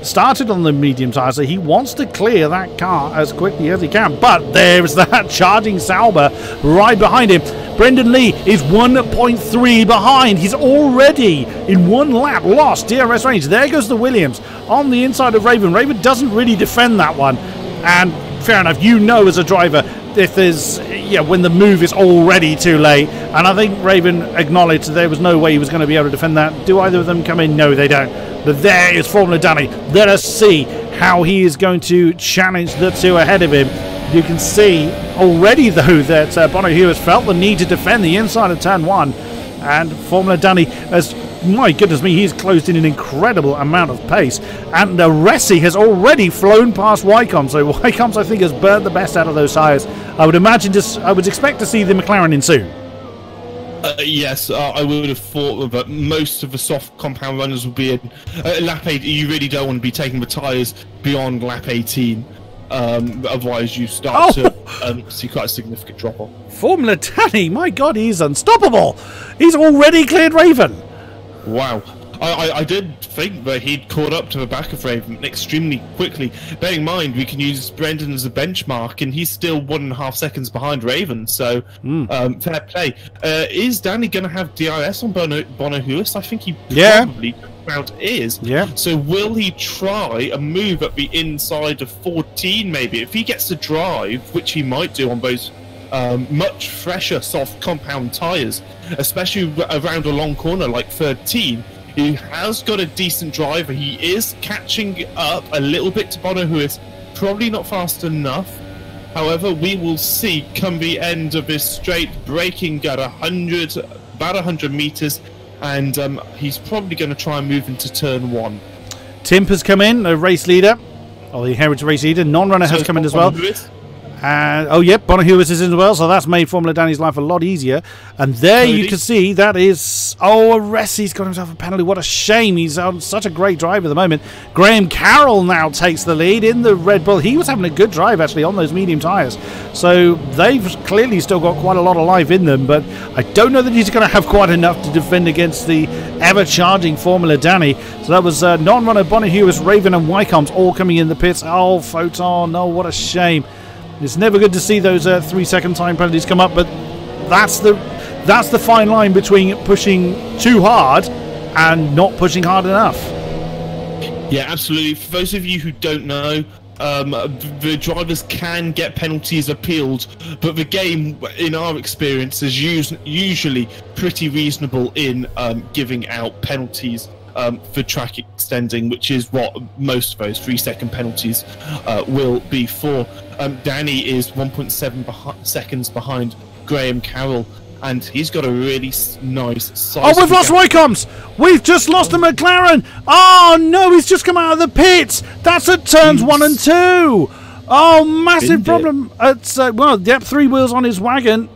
started on the medium tyre, so he wants to clear that car as quickly as he can. But there's that charging Sauber right behind him. Brendan Lee is 1.3 behind. He's already in one lap lost DRS range. There goes the Williams on the inside of Raven. Raven doesn't really defend that one, and fair enough, you know as a driver if there's, yeah, when the move is already too late. And I think Raven acknowledged there was no way he was going to be able to defend that. Do either of them come in? No, they don't. But there is Formula Danny. Let us see how he is going to challenge the two ahead of him. You can see already, though, that Bono Hewitt felt the need to defend the inside of turn 1. And Formula Danny has, my goodness me, he's closed in an incredible amount of pace. And Resi has already flown past Wycombe. So Wycombe, I think, has burnt the best out of those tyres. I would imagine, I would expect to see the McLaren in soon. Yes, I would have thought that most of the soft compound runners would be in lap 8. You really don't want to be taking the tyres beyond lap 18. Otherwise, you start to see quite a significant drop off. Formula Danny, my God, he's unstoppable. He's already cleared Raven. Wow. I did think that he'd caught up to the back of Raven extremely quickly. Bearing in mind, we can use Brendan as a benchmark, and he's still 1.5 seconds behind Raven, so fair play. Is Danny going to have DRS on Bono Hewitt? I think he probably is. Yeah. So will he try a move at the inside of 14, maybe? If he gets to drive, which he might do on those much fresher soft compound tyres, especially around a long corner like 13, he has got a decent driver. He is catching up a little bit to Bono, who is probably not fast enough. However, we will see come the end of this straight, braking at about 100 meters, and he's probably going to try and move into turn 1. Timp has come in, the race leader, or the heritage race leader. Non-runner has come in as well. And oh yep, Bono Hewitt is in as well, so that's made Formula Danny's life a lot easier. And there you can see that is Resi's got himself a penalty. What a shame. He's on such a great drive at the moment. Graham Carroll now takes the lead in the Red Bull. He was having a good drive actually on those medium tyres, so they've clearly still got quite a lot of life in them. But I don't know that he's going to have quite enough to defend against the ever-charging Formula Danny. So that was non-runner Bono Hewitt, Raven, and Wycombe all coming in the pits. Oh, Photon! Oh, what a shame. It's never good to see those 3-second time penalties come up, but that's the fine line between pushing too hard and not pushing hard enough. Yeah, absolutely. For those of you who don't know, the drivers can get penalties appealed, but the game, in our experience, is usually pretty reasonable in giving out penalties for track extending, which is what most of those 3-second penalties will be for. Danny is 1.7 seconds behind Graham Carroll, and he's got a really nice size. Oh, we've lost Wycombe! We've just lost the McLaren! Oh no, he's just come out of the pits! That's at turns 1 and 2! Oh, massive problem! It's, well, yep, 3 wheels on his wagon.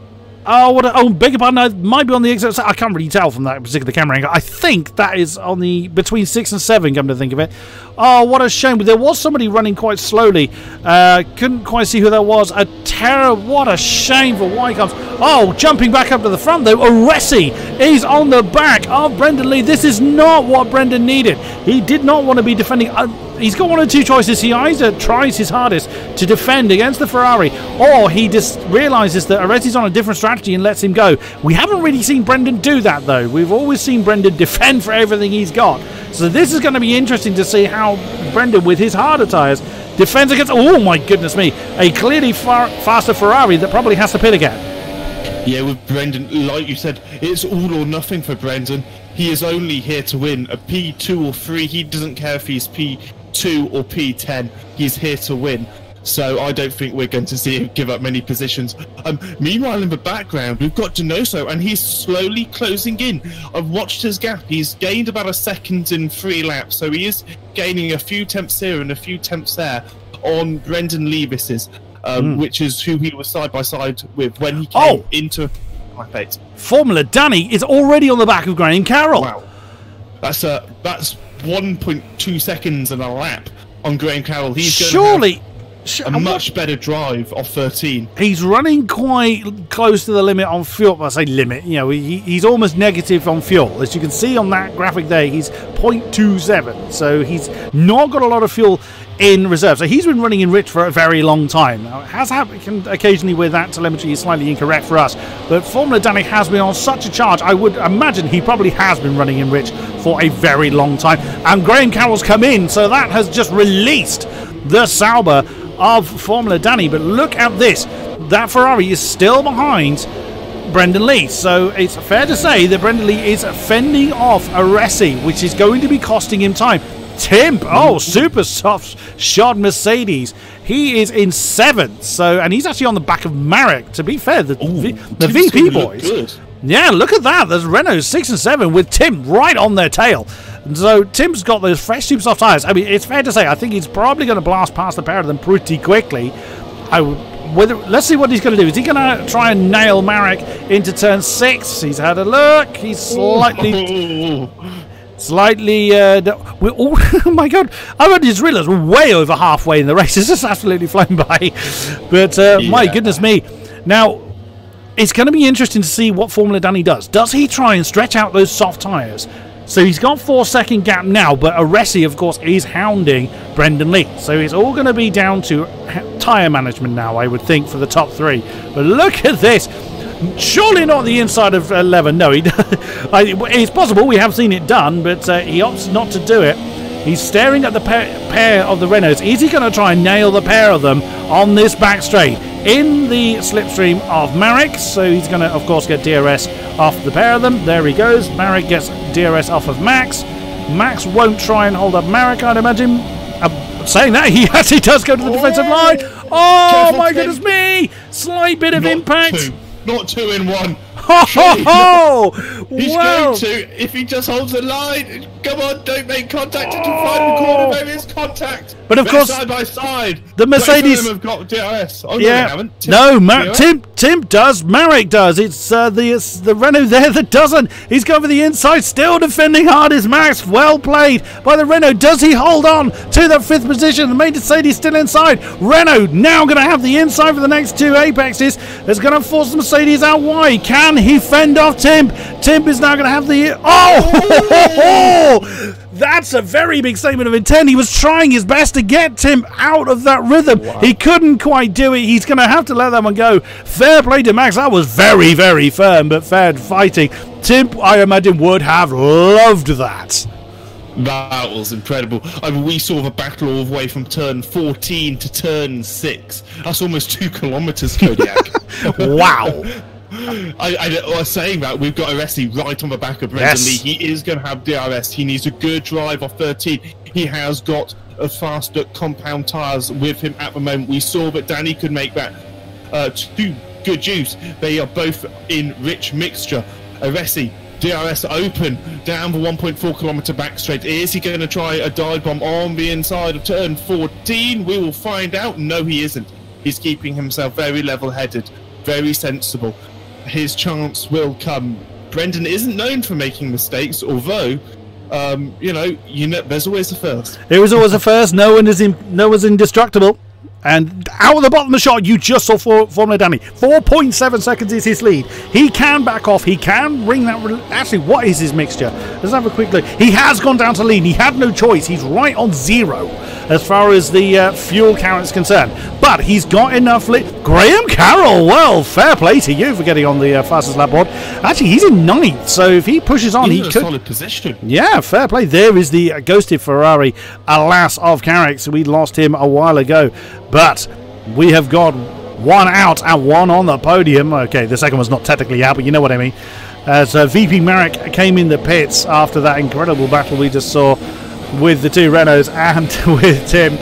Oh, beg your pardon, I might be on the exit. I can't really tell from that particular camera angle. I think that is on the between 6 and 7, come to think of it. Oh, what a shame. But there was somebody running quite slowly. Couldn't quite see who that was. A terror. What a shame for Wycombe. Oh, jumping back up to the front, though. Resi is on the back of Brendan Lee. This is not what Brendan needed. He did not want to be defending. He's got one of 2 choices. He either tries his hardest to defend against the Ferrari, or he just realises that Aresi's on a different strategy and lets him go. We haven't really seen Brendan do that, though. We've always seen Brendan defend for everything he's got. So this is going to be interesting to see how Brendan, with his harder tyres, defends against, oh my goodness me, a clearly faster Ferrari that probably has to pit again. Yeah, with Brendan, like you said, it's all or nothing for Brendan. He is only here to win a P2 or 3. He doesn't care if he's P2 or P10. He's here to win. So I don't think we're going to see him give up many positions. Meanwhile, in the background, we've got Donoso, and he's slowly closing in. I've watched his gap. He's gained about 1 second in 3 laps, so he is gaining a few tenths here and a few tenths there on Brendan Levis's. which is who he was side by side with when he came into lap 8. Formula Danny is already on the back of Graham Carroll. Wow, that's 1.2 seconds and a lap on Graham Carroll. He's surely a much better drive off 13. He's running quite close to the limit on fuel. I say limit, you know, he's almost negative on fuel. As you can see on that graphic there, he's 0.27. So he's not got a lot of fuel in reserve. So he's been running in rich for a very long time. Now, it has happened occasionally where that telemetry is slightly incorrect for us. But Formula Danny has been on such a charge, I would imagine he probably has been running in rich for a very long time. And Graham Carroll's come in, so that has just released the Sauber of Formula Danny. But look at this, that Ferrari is still behind Brendan Lee, so it's fair to say that Brendan Lee is fending off Aresi, which is going to be costing him time. Tim, super soft shod Mercedes, he is in 7th, so, and he's actually on the back of Marek. To be fair, the VP boys, yeah, look at that, there's Renault 6 and 7 with Tim right on their tail. So Tim's got those fresh super soft tyres. I mean, it's fair to say I think he's probably going to blast past the pair of them pretty quickly. Let's see what he's going to do. Is he going to try and nail Marek into turn 6? He's had a look. He's slightly... oh my god, I only just realised we're way over halfway in the race. It's just absolutely flown by. But my goodness me. Now, it's going to be interesting to see what Formula Danny does. Does he try and stretch out those soft tyres? So he's got 4-second gap now, but Aresi, of course, is hounding Brendan Lee. So it's all going to be down to tyre management now, I would think, for the top 3. But look at this. Surely not the inside of 11. No, it's possible. We have seen it done, but he opts not to do it. He's staring at the pair of the Renaults. Is he going to try and nail the pair of them on this back straight in the slipstream of Marek? So he's going to, of course, get DRS off the pair of them. There he goes. Marek gets DRS off of Max. Max won't try and hold up Marek, I'd imagine. Saying that, he actually does go to the defensive line. Oh, my goodness me! Slight bit of impact. Not 2 in 1. He's going to, if he just holds the line. Come on, don't make contact until final corner. There is contact. But of course, side by side, the Mercedes both of them have got DRS. Oh, yeah, no, they haven't. Tim does. Marek does. It's the Renault there that doesn't. He's going for the inside, still defending hard as Max. Well played by the Renault. Does he hold on to the 5th position? The Mercedes still inside. Renault now going to have the inside for the next 2 apexes. It's going to force the Mercedes out wide. Can he fend off Tim? Tim is now going to have the... That's a very big statement of intent. He was trying his best to get Tim out of that rhythm. Wow. He couldn't quite do it. He's going to have to let that one go. Fair play to Max. That was very, very firm, but fair fighting. Tim, I imagine, would have loved that. That was incredible. I mean, we saw the battle all the way from turn 14 to turn 6. That's almost 2 kilometers, Kodiak. Wow. I was saying that we've got Aresi right on the back of Brendan Lee. He is going to have DRS. He needs a good drive off 13. He has got a faster compound tyres with him at the moment. We saw that Danny could make that 2 good use. They are both in rich mixture. Aresi, DRS open down the 1.4 kilometer back straight. Is he going to try a dive bomb on the inside of turn 14? We will find out. No, he isn't. He's keeping himself very level-headed, very sensible. His chance will come. Brendan isn't known for making mistakes, although, there's always a first. There was always a first. No one's indestructible. And out of the bottom of the shot, you just saw Formula Danny. 4.7 seconds is his lead. He can back off. He can bring that... Actually, what is his mixture? Let's have a quick look. He has gone down to lead. He had no choice. He's right on 0 as far as the fuel count is concerned. But he's got enough... Graham Carroll, well, fair play to you for getting on the fastest lap board. Actually, he's in 9th, so if he pushes on, he could... solid position. Yeah, fair play. There is the ghosted Ferrari, alas, of Carrick. So we lost him a while ago. But we have got 1 out and 1 on the podium. Okay, the second one's not technically out, but you know what I mean. As VP Marek came in the pits after that incredible battle we just saw with the 2 Renaults and with Tim.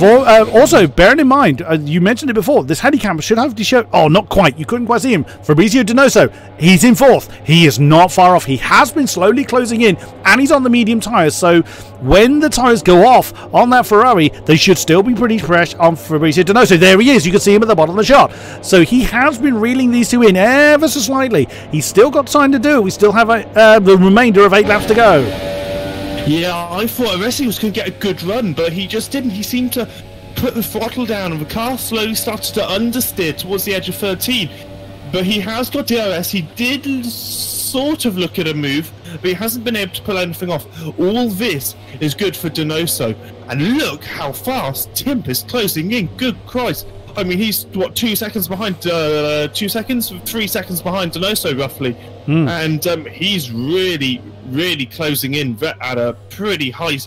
Also, bearing in mind, you mentioned it before, this handicap should have to show... Oh, not quite. You couldn't quite see him. Fabrizio Donoso, he's in 4th. He is not far off. He has been slowly closing in, and he's on the medium tyres. So when the tyres go off on that Ferrari, they should still be pretty fresh on Fabrizio Donoso. There he is. You can see him at the bottom of the shot. So he has been reeling these two in ever so slightly. He's still got time to do. We still have the remainder of 8 laps to go. Yeah, I thought Aresi was going to get a good run, but he just didn't. He seemed to put the throttle down, and the car slowly started to understeer towards the edge of 13. But he has got DRS. He did sort of look at a move, but he hasn't been able to pull anything off. All this is good for Donoso. And look how fast Timp is closing in. Good Christ. I mean, he's, what, 2 seconds behind, 3 seconds behind Donoso, roughly. And he's really closing in at a pretty high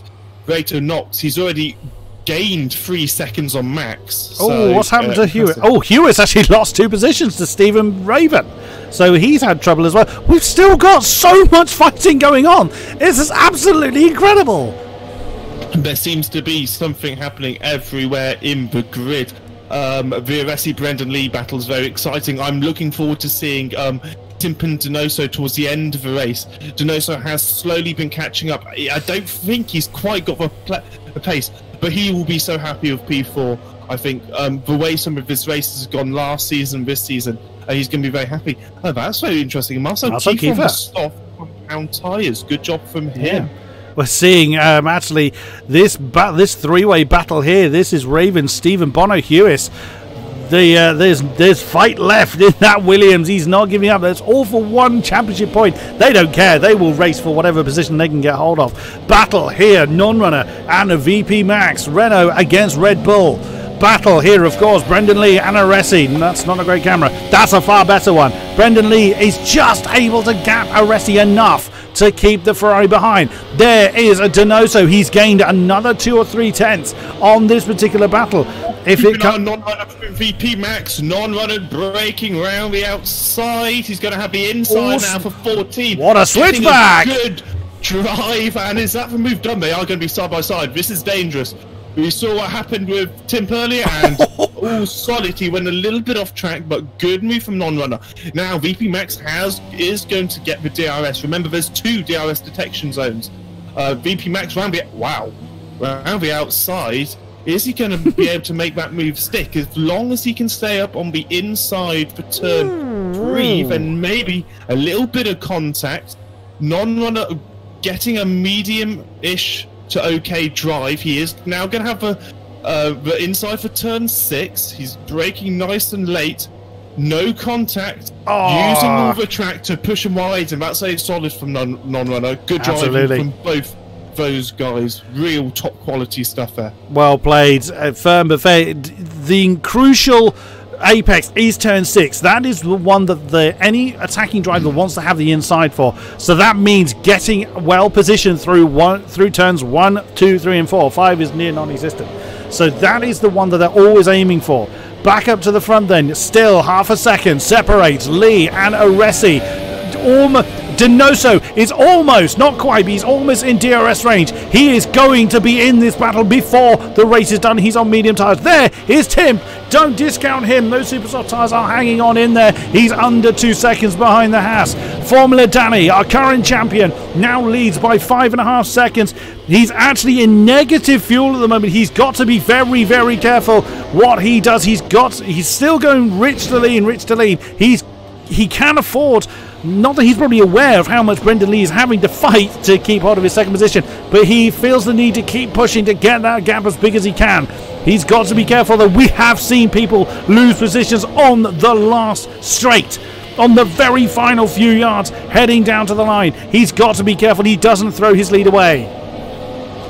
rate of knocks. He's already gained 3 seconds on Max. Oh, what's happened to Hewitt? Oh, Hewitt's actually lost 2 positions to Stephen Raven. So he's had trouble as well. We've still got so much fighting going on. This is absolutely incredible. There seems to be something happening everywhere in the grid. The Aresi Brendan Lee battle is very exciting. I'm looking forward to seeing Timp and Donoso towards the end of the race. Donoso has slowly been catching up. I don't think he's quite got the pace, but he will be so happy with P4. I think the way some of his races have gone last season, this season, he's going to be very happy. Oh, that's very interesting. Marcel Kiefer on the soft compound tyres. Good job from him. Yeah. We're seeing actually this 3-way battle here. This is Raven, Stephen, Bono, Hewis. There's fight left in that Williams. He's not giving up. That's all for 1 championship point. They don't care. They will race for whatever position they can get hold of. Battle here, non-runner and a VP Max. Renault against Red Bull. Battle here, of course, Brendan Lee and Aresi. That's not a great camera. That's a far better one. Brendan Lee is just able to gap Aresi enough to keep the Ferrari behind. There is a Donoso. He's gained another 2 or 3 tenths on this particular battle. If it comes, non-runner VP Max, non-runner braking round the outside. He's going to have the inside now for 14. What a switchback! Good drive, and is that the move done? They are going to be side by side. This is dangerous. We saw what happened with Timp earlier, and solid. He went a little bit off track, but good move from non-runner. Now VP Max is going to get the DRS. Remember, there's 2 DRS detection zones. VP Max round the outside. Is he going to be able to make that move stick? As long as he can stay up on the inside for turn 3, then maybe a little bit of contact. Non-runner getting a medium-ish to okay drive. He is now going to have the inside for turn 6. He's braking nice and late. No contact. Using all the track to push him wide, and that's a solid from non-runner. Good driving from both those guys. Real top quality stuff there. Well played. Firm but fair. The crucial apex is turn 6. That is the one that any attacking driver wants to have the inside for. So that means getting well positioned through turns 1, 2, 3 and 4. 5 is near non-existent. So that is the one that they're always aiming for. Back up to the front then. Still half a second separates Lee and Aresi. Donoso is almost, not quite, but he's almost in DRS range. He is going to be in this battle before the race is done. He's on medium tyres. There is Tim. Don't discount him. Those super soft tyres are hanging on in there. He's under 2 seconds behind the Haas. Formula Danny, our current champion, now leads by 5.5 seconds. He's actually in negative fuel at the moment. He's got to be very, very careful what he does. He's still going rich to lean. He can afford, not that he's probably aware of how much Brendan Lee is having to fight to keep hold of his second position, but he feels the need to keep pushing to get that gap as big as he can. He's got to be careful, though. We have seen people lose positions on the last straight, on the very final few yards, heading down to the line. He's got to be careful he doesn't throw his lead away.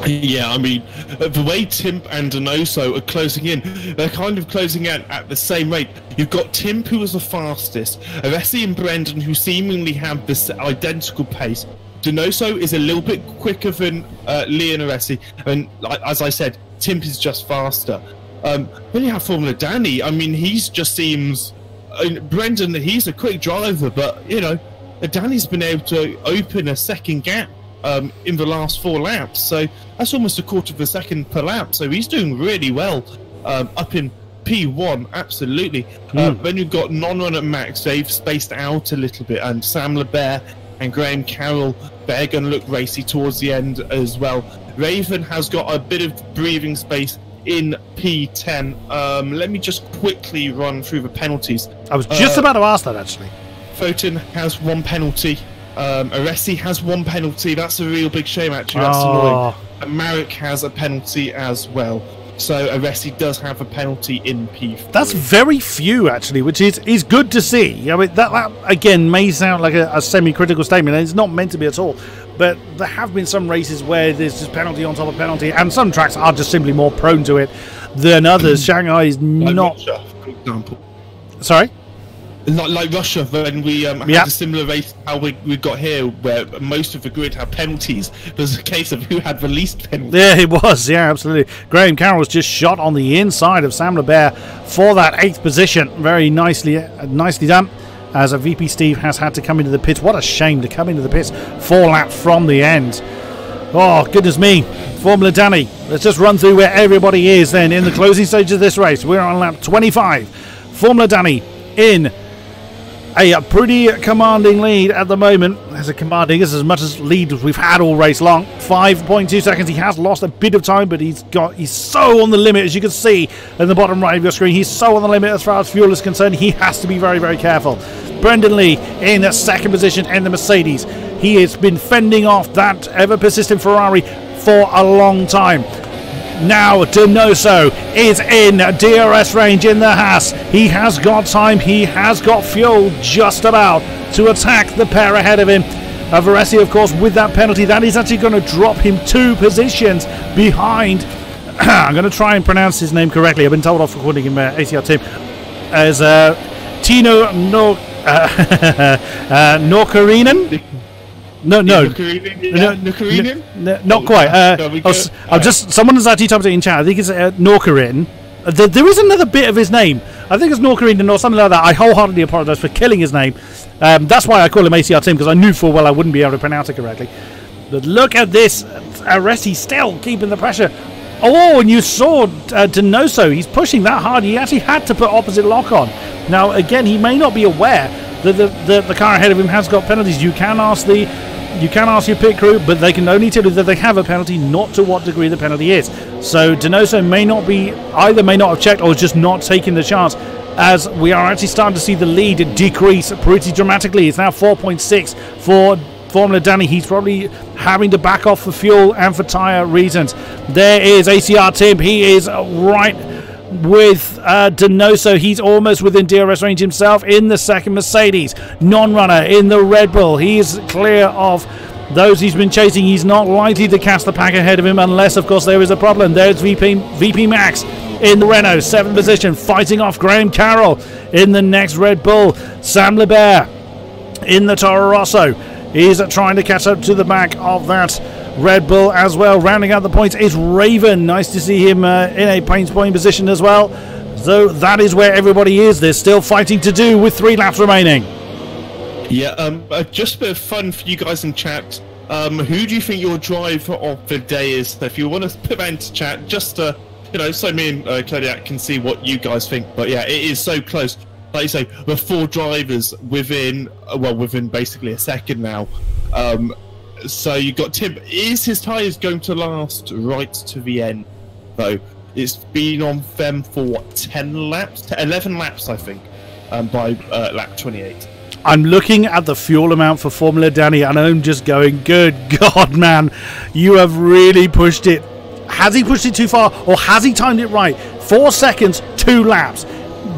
Yeah, I mean, the way Timp and Donoso are closing in, they're kind of closing in at the same rate. You've got Timp, who is the fastest, Aresi and Brendan, who seemingly have this identical pace. Donoso is a little bit quicker than Lee and Aresi, and as I said, Timp is just faster. Then you have Formula Danny. I mean, he's just seems... Brendan, he's a quick driver, but, you know, Danny's been able to open a second gap in the last 4 laps. So that's almost a quarter of a second per lap. So he's doing really well up in P1, absolutely. Then you've got non-runner Max. They've spaced out a little bit, and Sam LeBear and Graham Carroll, they're going to look racy towards the end as well. Raven has got a bit of breathing space in P10. Let me just quickly run through the penalties. I was just about to ask that, actually. Foten has 1 penalty. Aresi has 1 penalty. That's a real big shame, actually. That's annoying. And Marek has a penalty as well. So Aresi does have a penalty in P4. That's very few, actually, which is good to see. I mean, that again may sound like a semi-critical statement, and it's not meant to be at all. But there have been some races where there's just penalty on top of penalty, and some tracks are just simply more prone to it than others. Shanghai is not. Russia, for example. Sorry? Like Russia, when we had a similar race how we got here, where most of the grid had penalties. There's a case of who had the least penalties. Yeah, it was. Yeah, absolutely. Graham Carroll was just shot on the inside of Sam LeBear for that 8th position. Very nicely done. As a VP Steve has had to come into the pits. What a shame to come into the pits 4 laps from the end. Oh, goodness me. Formula Danny. Let's just run through where everybody is then in the closing stage of this race. We're on lap 25. Formula Danny in a pretty commanding lead at the moment. There's a commanding, this is as much as lead as we've had all race long. 5.2 seconds. He has lost a bit of time, but he's so on the limit, as you can see in the bottom right of your screen. He's so on the limit as far as fuel is concerned. He has to be very, very careful. Brendan Lee in 2nd position in the Mercedes. He has been fending off that ever-persistent Ferrari for a long time. Now Donoso is in DRS range in the Haas. He has got time, he has got fuel just about to attack the pair ahead of him. Varese, of course, with that penalty, that is actually going to drop him 2 positions behind. I'm going to try and pronounce his name correctly. I've been told off according to ACR team as Tino Norkarinen. No, not quite. Someone has actually typed it in chat. I think it's Norkarin. There is another bit of his name. I think it's Norkarinen or something like that. I wholeheartedly apologise for killing his name. That's why I call him ACR Tim, because I knew full well I wouldn't be able to pronounce it correctly. But look at this. Aresi still keeping the pressure. Oh, and you saw Donoso. He's pushing that hard. He actually had to put opposite lock on. Now, again, he may not be aware that the car ahead of him has got penalties. You can ask your pit crew, but they can only tell you that they have a penalty, not to what degree the penalty is. So Donoso may not have checked or just not taking the chance, as we are actually starting to see the lead decrease pretty dramatically. It's now 4.6 for Formula Danny. He's probably having to back off for fuel and for tyre reasons. There is ACR Tim. He is right with Donoso. He's almost within DRS range himself in the 2nd Mercedes. Non-runner in the Red Bull. He is clear of those he's been chasing. He's not likely to cast the pack ahead of him unless, of course, there is a problem. There's VP Max in the Renault, 7th position, fighting off Graham Carroll in the next Red Bull. Sam LeBear in the Toro Rosso. He's trying to catch up to the back of that Red Bull as well. Rounding out the points is Raven. Nice to see him in a points point position as well. So that is where everybody is. There's still fighting to do with 3 laps remaining. Yeah, just a bit of fun for you guys in chat. Who do you think your driver of the day is? So if you want to put that into chat, just so me and Kodiak can see what you guys think. But yeah, it is so close. Like you say, we're 4 drivers within basically a second now. So you got Tim. Is his tyres going to last right to the end? Though it's been on them for what, 10 laps, 11 laps, I think, by lap 28. I'm looking at the fuel amount for Formula Danny, and I'm just going, good God, man, you have really pushed it. Has he pushed it too far, or has he timed it right? 4 seconds, 2 laps.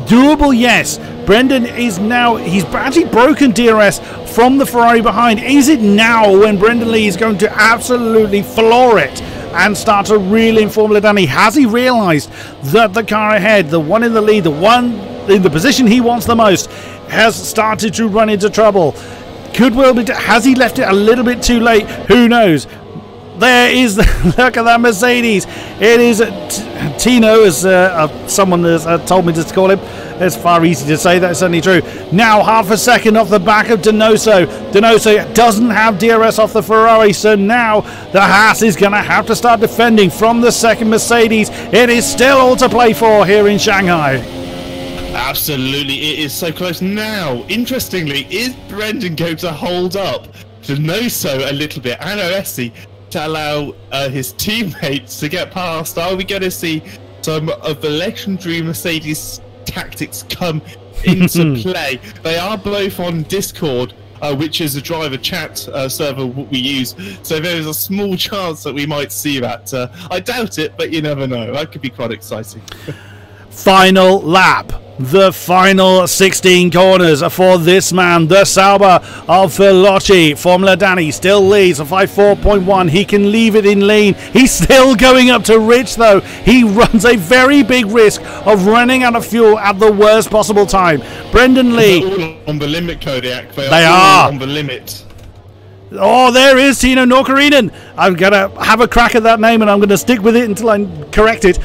Doable, yes. Brendan is now, he's actually broken DRS from the Ferrari behind. Is it now when Brendan Lee is going to absolutely floor it and start to reel in Formula Danny? Has he realised that the car ahead, the one in the lead, the one in the position he wants the most, has started to run into trouble? Could well be, has he left it a little bit too late? Who knows? There is, look at that Mercedes. It is Tino, as someone has told me to call him. It's far easy to say, that's certainly true. Now half a second off the back of Donoso. Donoso doesn't have DRS off the Ferrari, so now the Haas is going to have to start defending from the second Mercedes. It is still all to play for here in Shanghai. Absolutely, it is so close. Now, interestingly, is Brendan going to hold up Donoso a little bit and Alessi to allow his teammates to get past? Are we going to see some of the legendary Mercedes tactics come into play? They are both on Discord, which is a driver chat server we use, so there is a small chance that we might see that. I doubt it, but you never know. That could be quite exciting. Final lap. The final 16 corners for this man, the Sauber of Veloci. Formula Danny still leads a 5.4.1. He can leave it in lean. He's still going up to Rich, though. He runs a very big risk of running out of fuel at the worst possible time. Brendan Lee. They're all on the limit, Kodiak. They are on the limit. Oh, there is Tino Norkarinen. I'm going to have a crack at that name, and I'm going to stick with it until I correct it.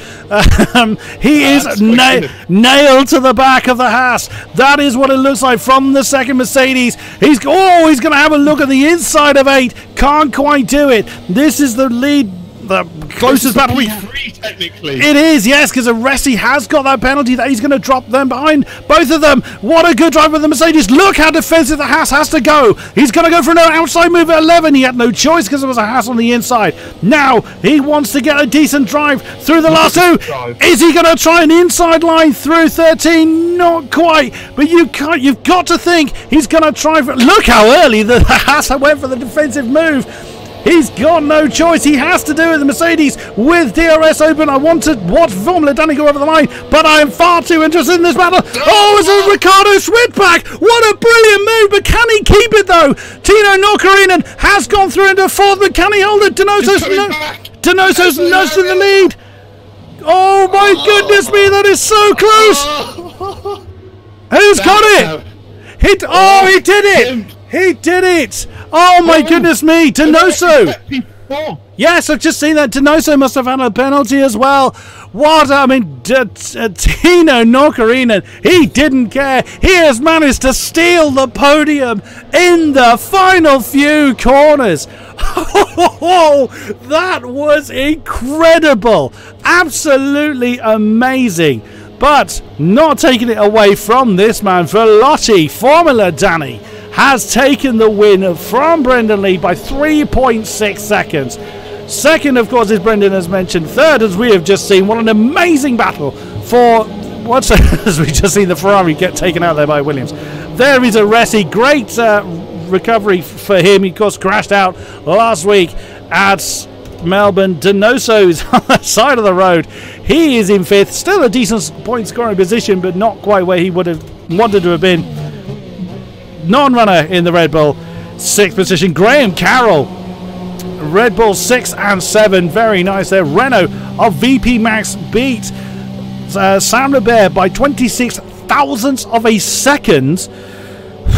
He is nailed to the back of the Haas. That is what it looks like from the second Mercedes. He's going to have a look at the inside of 8. Can't quite do it. This is the lead. The closest battle we have. Technically. It is, yes, because Alessi has got that penalty that he's going to drop them behind both of them. What a good drive with the Mercedes. Look how defensive the Haas has to go. He's going to go for an outside move at 11. He had no choice because there was a Haas on the inside. Now he wants to get a decent drive through the last 2. Is he going to try an inside line through 13? Not quite, but you've got to think he's going to try for. Look how early the Haas went for the defensive move. He's got no choice. He has to do it. The Mercedes with DRS open. I want to watch Formula Danny go over the line, but I am far too interested in this battle. Oh, it's a Ricardo Switback. What a brilliant move, but can he keep it, though? Tino Norkarinen has gone through into 4th, but can he hold it? Donoso's nudged in the lead. Oh, my goodness me, that is so close. Who's got it? He did it. He did it! Oh my goodness me! Donoso! Yes, I've just seen that. Donoso must have had a penalty as well. What? I mean, Tino Norkarinen, he didn't care. He has managed to steal the podium in the final few corners. Oh, that was incredible. Absolutely amazing. But not taking it away from this man, Veloci, Formula Danny, has taken the win from Brendan Lee by 3.6 seconds. Second, of course, as Brendan has mentioned. Third, as we have just seen, what an amazing battle for what's as we just seen the Ferrari get taken out there by Williams. There is Alessi. Great recovery for him. He, of course, crashed out last week at Melbourne. Donoso is on that side of the road. He is in 5th. Still a decent point scoring position, but not quite where he would have wanted to have been. Non-runner in the Red Bull 6th position. Graham Carroll, Red Bull 6 and 7. Very nice there. Renault of VP Max beat Sam Lebert by 26 thousandths of a second.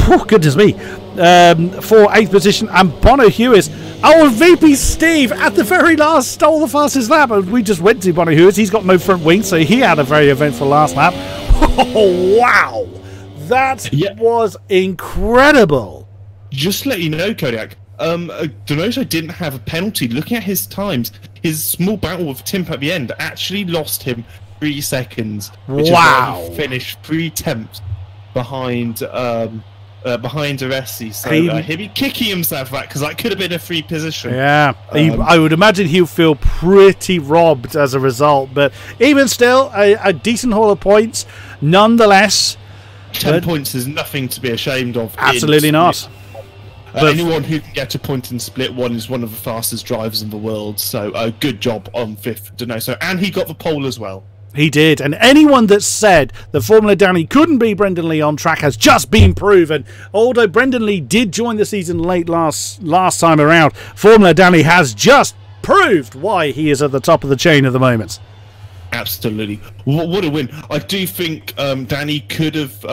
Oh, goodness me. For 8th position. And Bono Hewis, our VP Steve, at the very last stole the fastest lap. And we just went to Bono Hewis. He's got no front wing, so he had a very eventful last lap. Oh, wow. That was incredible. Just to let you know, Kodiak, Donoso didn't have a penalty. Looking at his times, his small battle with Timp at the end actually lost him 3 seconds. Which wow. Is why he finished 3 tenths behind Alessi. So he'll be kicking himself back because that could have been a free position. Yeah, I would imagine he'll feel pretty robbed as a result. But even still, a decent haul of points nonetheless. 10 points is nothing to be ashamed of. Absolutely not. Anyone who can get a point in split 1 is one of the fastest drivers in the world. So good job on 5th, Donoso. And he got the pole as well. He did. And anyone that said that Formula Danny couldn't be Brendan Lee on track has just been proven. Although Brendan Lee did join the season late last time around, Formula Danny has just proved why he is at the top of the chain at the moment. Absolutely. What a win. I do think Danny could have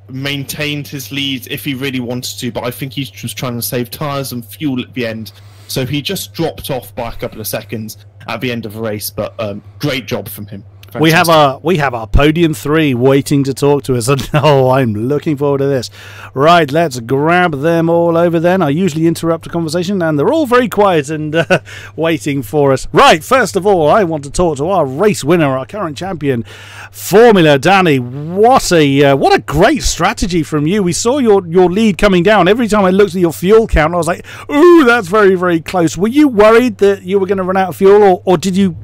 maintained his lead if he really wanted to, but I think he was trying to save tyres and fuel at the end. So he just dropped off by a couple of seconds, at the end of the race. But great job from him. Fantastic. We have our podium 3 waiting to talk to us, and oh, I'm looking forward to this. Right, let's grab them all over then. I usually interrupt a conversation, and they're all very quiet and waiting for us. Right, first of all, I want to talk to our race winner, our current champion, Formula Danny. What a great strategy from you. We saw your lead coming down. Every time I looked at your fuel count, I was like, ooh, that's very, very close. Were you worried that you were going to run out of fuel, or did you?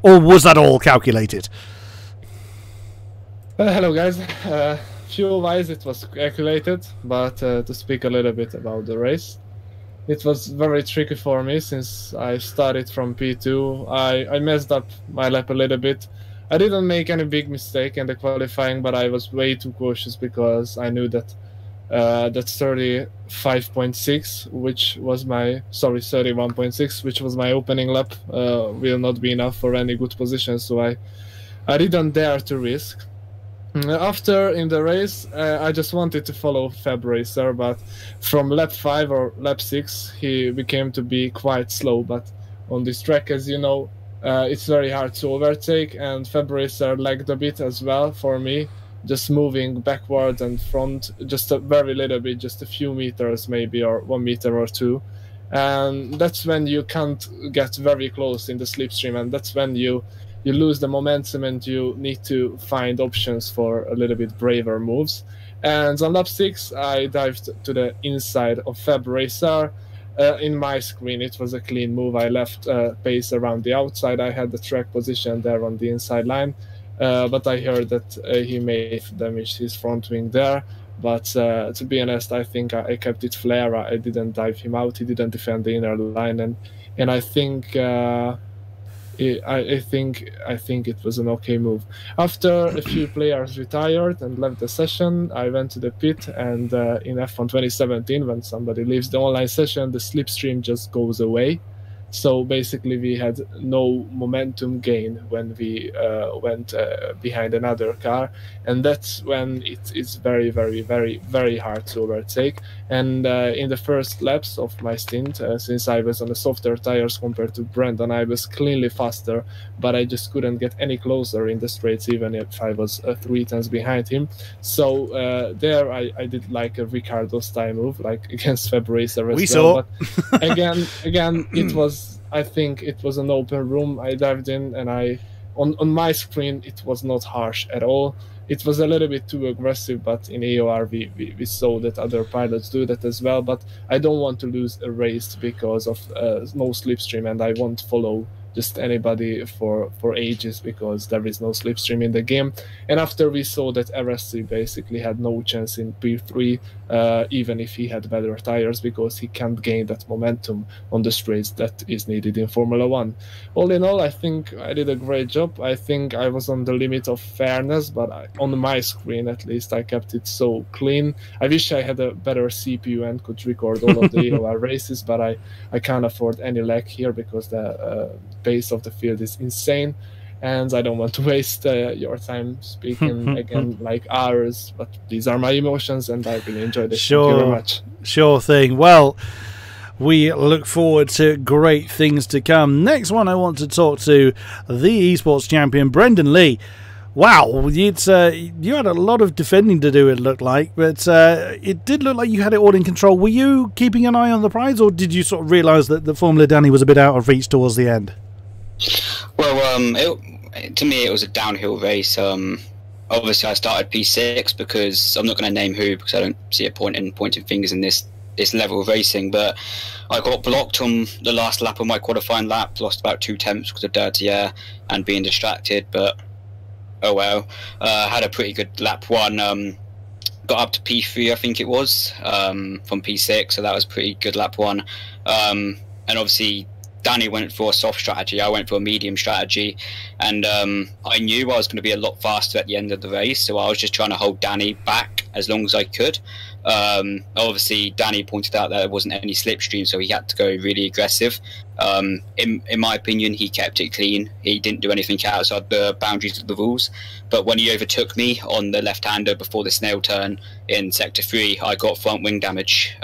Or was that all calculated? Hello guys. Fuel-wise it was calculated, but to speak a little bit about the race, it was very tricky for me since I started from P2. I messed up my lap a little bit. I didn't make any big mistake in the qualifying, but I was way too cautious because I knew that that 35.6, which was my 31.6, which was my opening lap, will not be enough for any good position. So I didn't dare to risk. After in the race, I just wanted to follow Fab Racer, but from lap 5 or lap 6, he became to be quite slow. But on this track, as you know, it's very hard to overtake, and Fab Racer lagged a bit as well for me. Just moving backwards and front just a very little bit, just a few meters maybe, or 1 meter or 2, and that's when you can't get very close in the slipstream, and that's when you lose the momentum and you need to find options for a little bit braver moves. And on lap 6 I dived to the inside of Fab Racer. In my screen it was a clean move. I left pace around the outside. I had the track position there on the inside line. But I heard that he may have damaged his front wing there. But to be honest, I think I kept it flare. I didn't dive him out. He didn't defend the inner line, and I think I think it was an okay move. After a few players retired and left the session, I went to the pit, and in F1 2017, when somebody leaves the online session, the slipstream just goes away. So basically we had no momentum gain when we went behind another car, and that's when it is very, very, very, very hard to overtake. And in the first laps of my stint, since I was on the softer tires compared to Brandon, I was cleanly faster, but I just couldn't get any closer in the straights, even if I was 3 tenths behind him. So there I did like a Ricardo style move, like against Fab Racer as well. But again, it was, I think it was an open room. I dived in, and on my screen it was not harsh at all. It was a little bit too aggressive, but in AOR we saw that other pilots do that as well. But I don't want to lose a race because of no slipstream, and I won't follow just anybody for ages because there is no slipstream in the game. And after we saw that RSC basically had no chance in P3, even if he had better tires, because he can't gain that momentum on the straights that is needed in Formula 1. All in all, I think I did a great job. I think I was on the limit of fairness, but on my screen at least I kept it so clean. I wish I had a better CPU and could record all of the AOR races, but I can't afford any lag here because the pace of the field is insane, and I don't want to waste your time speaking again like hours, but these are my emotions and I really enjoyed it. Sure. Thank you very much. Sure thing. Well, we look forward to great things to come. Next one, I want to talk to the esports champion, Brendan Lee. Wow, it's you had a lot of defending to do, it looked like, but it did look like you had it all in control. Were you keeping an eye on the prize, or did you sort of realise that the Formula Danny was a bit out of reach towards the end? Well, to me it was a downhill race. Obviously I started P6 because I'm not going to name who, because I don't see a point in pointing fingers in this level of racing, but I got blocked on the last lap of my qualifying lap, lost about 2 tenths because of dirty air and being distracted, but oh well. Had a pretty good lap 1, got up to P3 I think it was, from P6, so that was pretty good lap 1. And obviously Danny went for a soft strategy, I went for a medium strategy, and I knew I was going to be a lot faster at the end of the race, so I was just trying to hold Danny back as long as I could. Obviously Danny pointed out that there wasn't any slipstream, so he had to go really aggressive. In my opinion, he kept it clean. He didn't do anything outside the boundaries of the rules, but when he overtook me on the left-hander before the snail turn in sector 3, I got front wing damage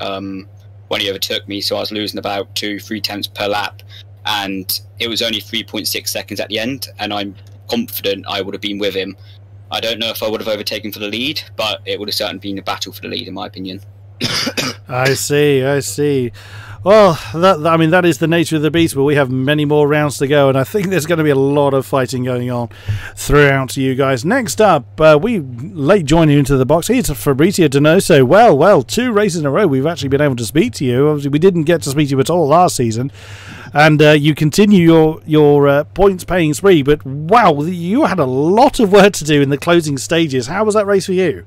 when he overtook me, so I was losing about 2-3 tenths per lap, and it was only 3.6 seconds at the end, and I'm confident I would have been with him. I don't know if I would have overtaken for the lead, but it would have certainly been a battle for the lead, in my opinion. I see, I see. Well, I mean, that is the nature of the beast, but we have many more rounds to go, and I think there's going to be a lot of fighting going on throughout you guys. Next up, we late joining into the box. Here's Fabrizio Donoso. Well, 2 races in a row we've actually been able to speak to you. Obviously, we didn't get to speak to you at all last season, and you continue your points-paying spree, but wow, you had a lot of work to do in the closing stages. How was that race for you?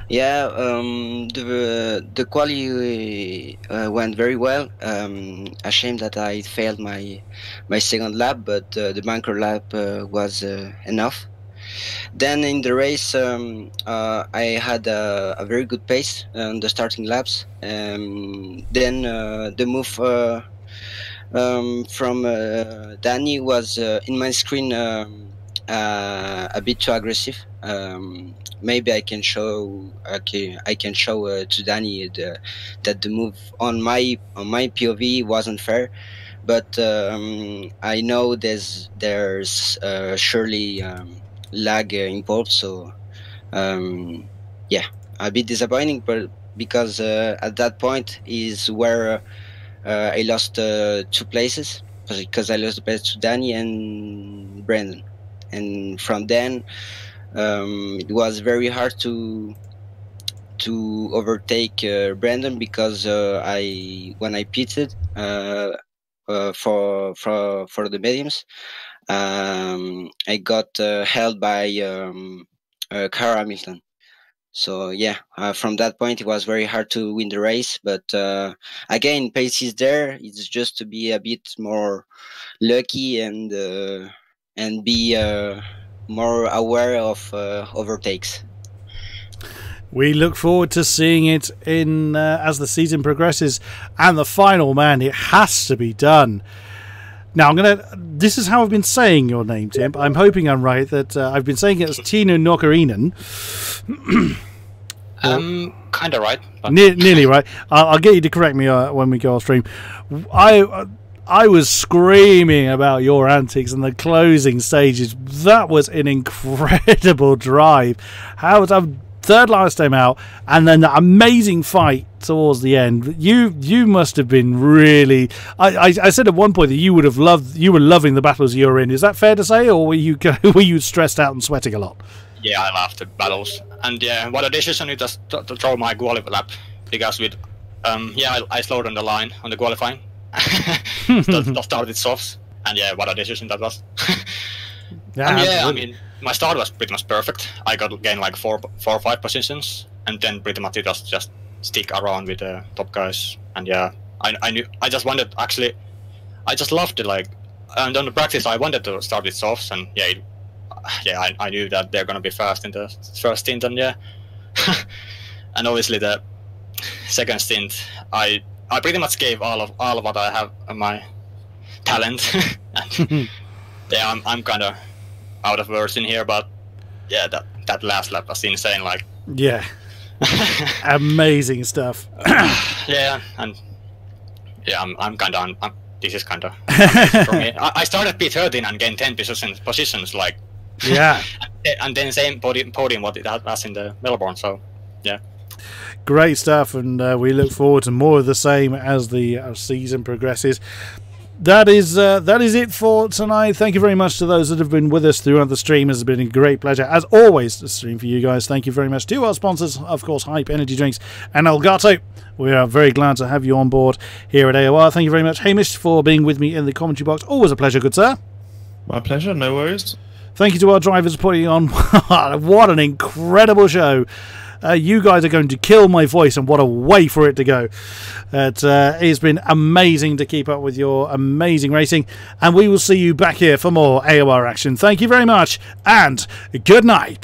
Yeah, the quali went very well. A shame that I failed my second lap, but the bunker lap was enough. Then in the race, I had a very good pace on the starting laps. Then the move from Danny was in my screen a bit too aggressive. Maybe I can show to Danny that the move on my POV wasn't fair, but I know there's surely lag involved. So yeah, a bit disappointing, but because at that point is where I lost 2 places, because I lost the place to Danny and Brandon, and from then. It was very hard to overtake Brandon, because when I pitted for the mediums, I got held by Carl Hamilton. So yeah, from that point it was very hard to win the race. But again, pace is there. It's just to be a bit more lucky and be more aware of overtakes. We look forward to seeing it in as the season progresses, and the final, man, it has to be done. Now this is how I've been saying your name, Tim. I'm hoping I'm right, that I've been saying it as Tino Nokarinen. Kind of right, but nearly right. I'll get you to correct me when we go off stream. I was screaming about your antics in the closing stages. That was an incredible drive. How was I third last time out, and then the amazing fight towards the end. You must have been really. I said at one point that you were loving the battles you were in. Is that fair to say, or were you stressed out and sweating a lot? yeah, I loved the battles. And yeah, what a decision it was to throw my qualify lap, because with I slowed on the line on the qualifying. Started softs, and yeah, what a decision that was. I mean, my start was pretty much perfect. I gained like four or five positions, and then pretty much it was just stick around with the top guys. And yeah, I just wanted, actually, I just loved it. Like, and on the practice, I wanted to start with softs, and I knew that they're gonna be fast in the first stint, and yeah, and obviously the second stint, I pretty much gave all of what I have on my talent. And yeah, I'm kind of out of words in here, but yeah, that last lap was insane. Like, yeah, amazing stuff. Yeah, and yeah, I'm kind of. This is kind of for me. I started P13 and gained 10 positions, like, yeah, and then same podium what it was in the Melbourne. So yeah. Great stuff, and we look forward to more of the same as the season progresses. That is it for tonight. Thank you very much to those that have been with us throughout the stream. It's been a great pleasure, as always, to stream for you guys. Thank you very much to our sponsors, of course, Hype Energy Drinks and Elgato. We are very glad to have you on board here at AOR. Thank you very much, Hamish, for being with me in the commentary box. Always a pleasure, good sir. My pleasure, no worries. Thank you to our drivers for putting on what an incredible show. You guys are going to kill my voice, and what a way for it to go. It's been amazing to keep up with your amazing racing, and we will see you back here for more AOR action. Thank you very much, and good night.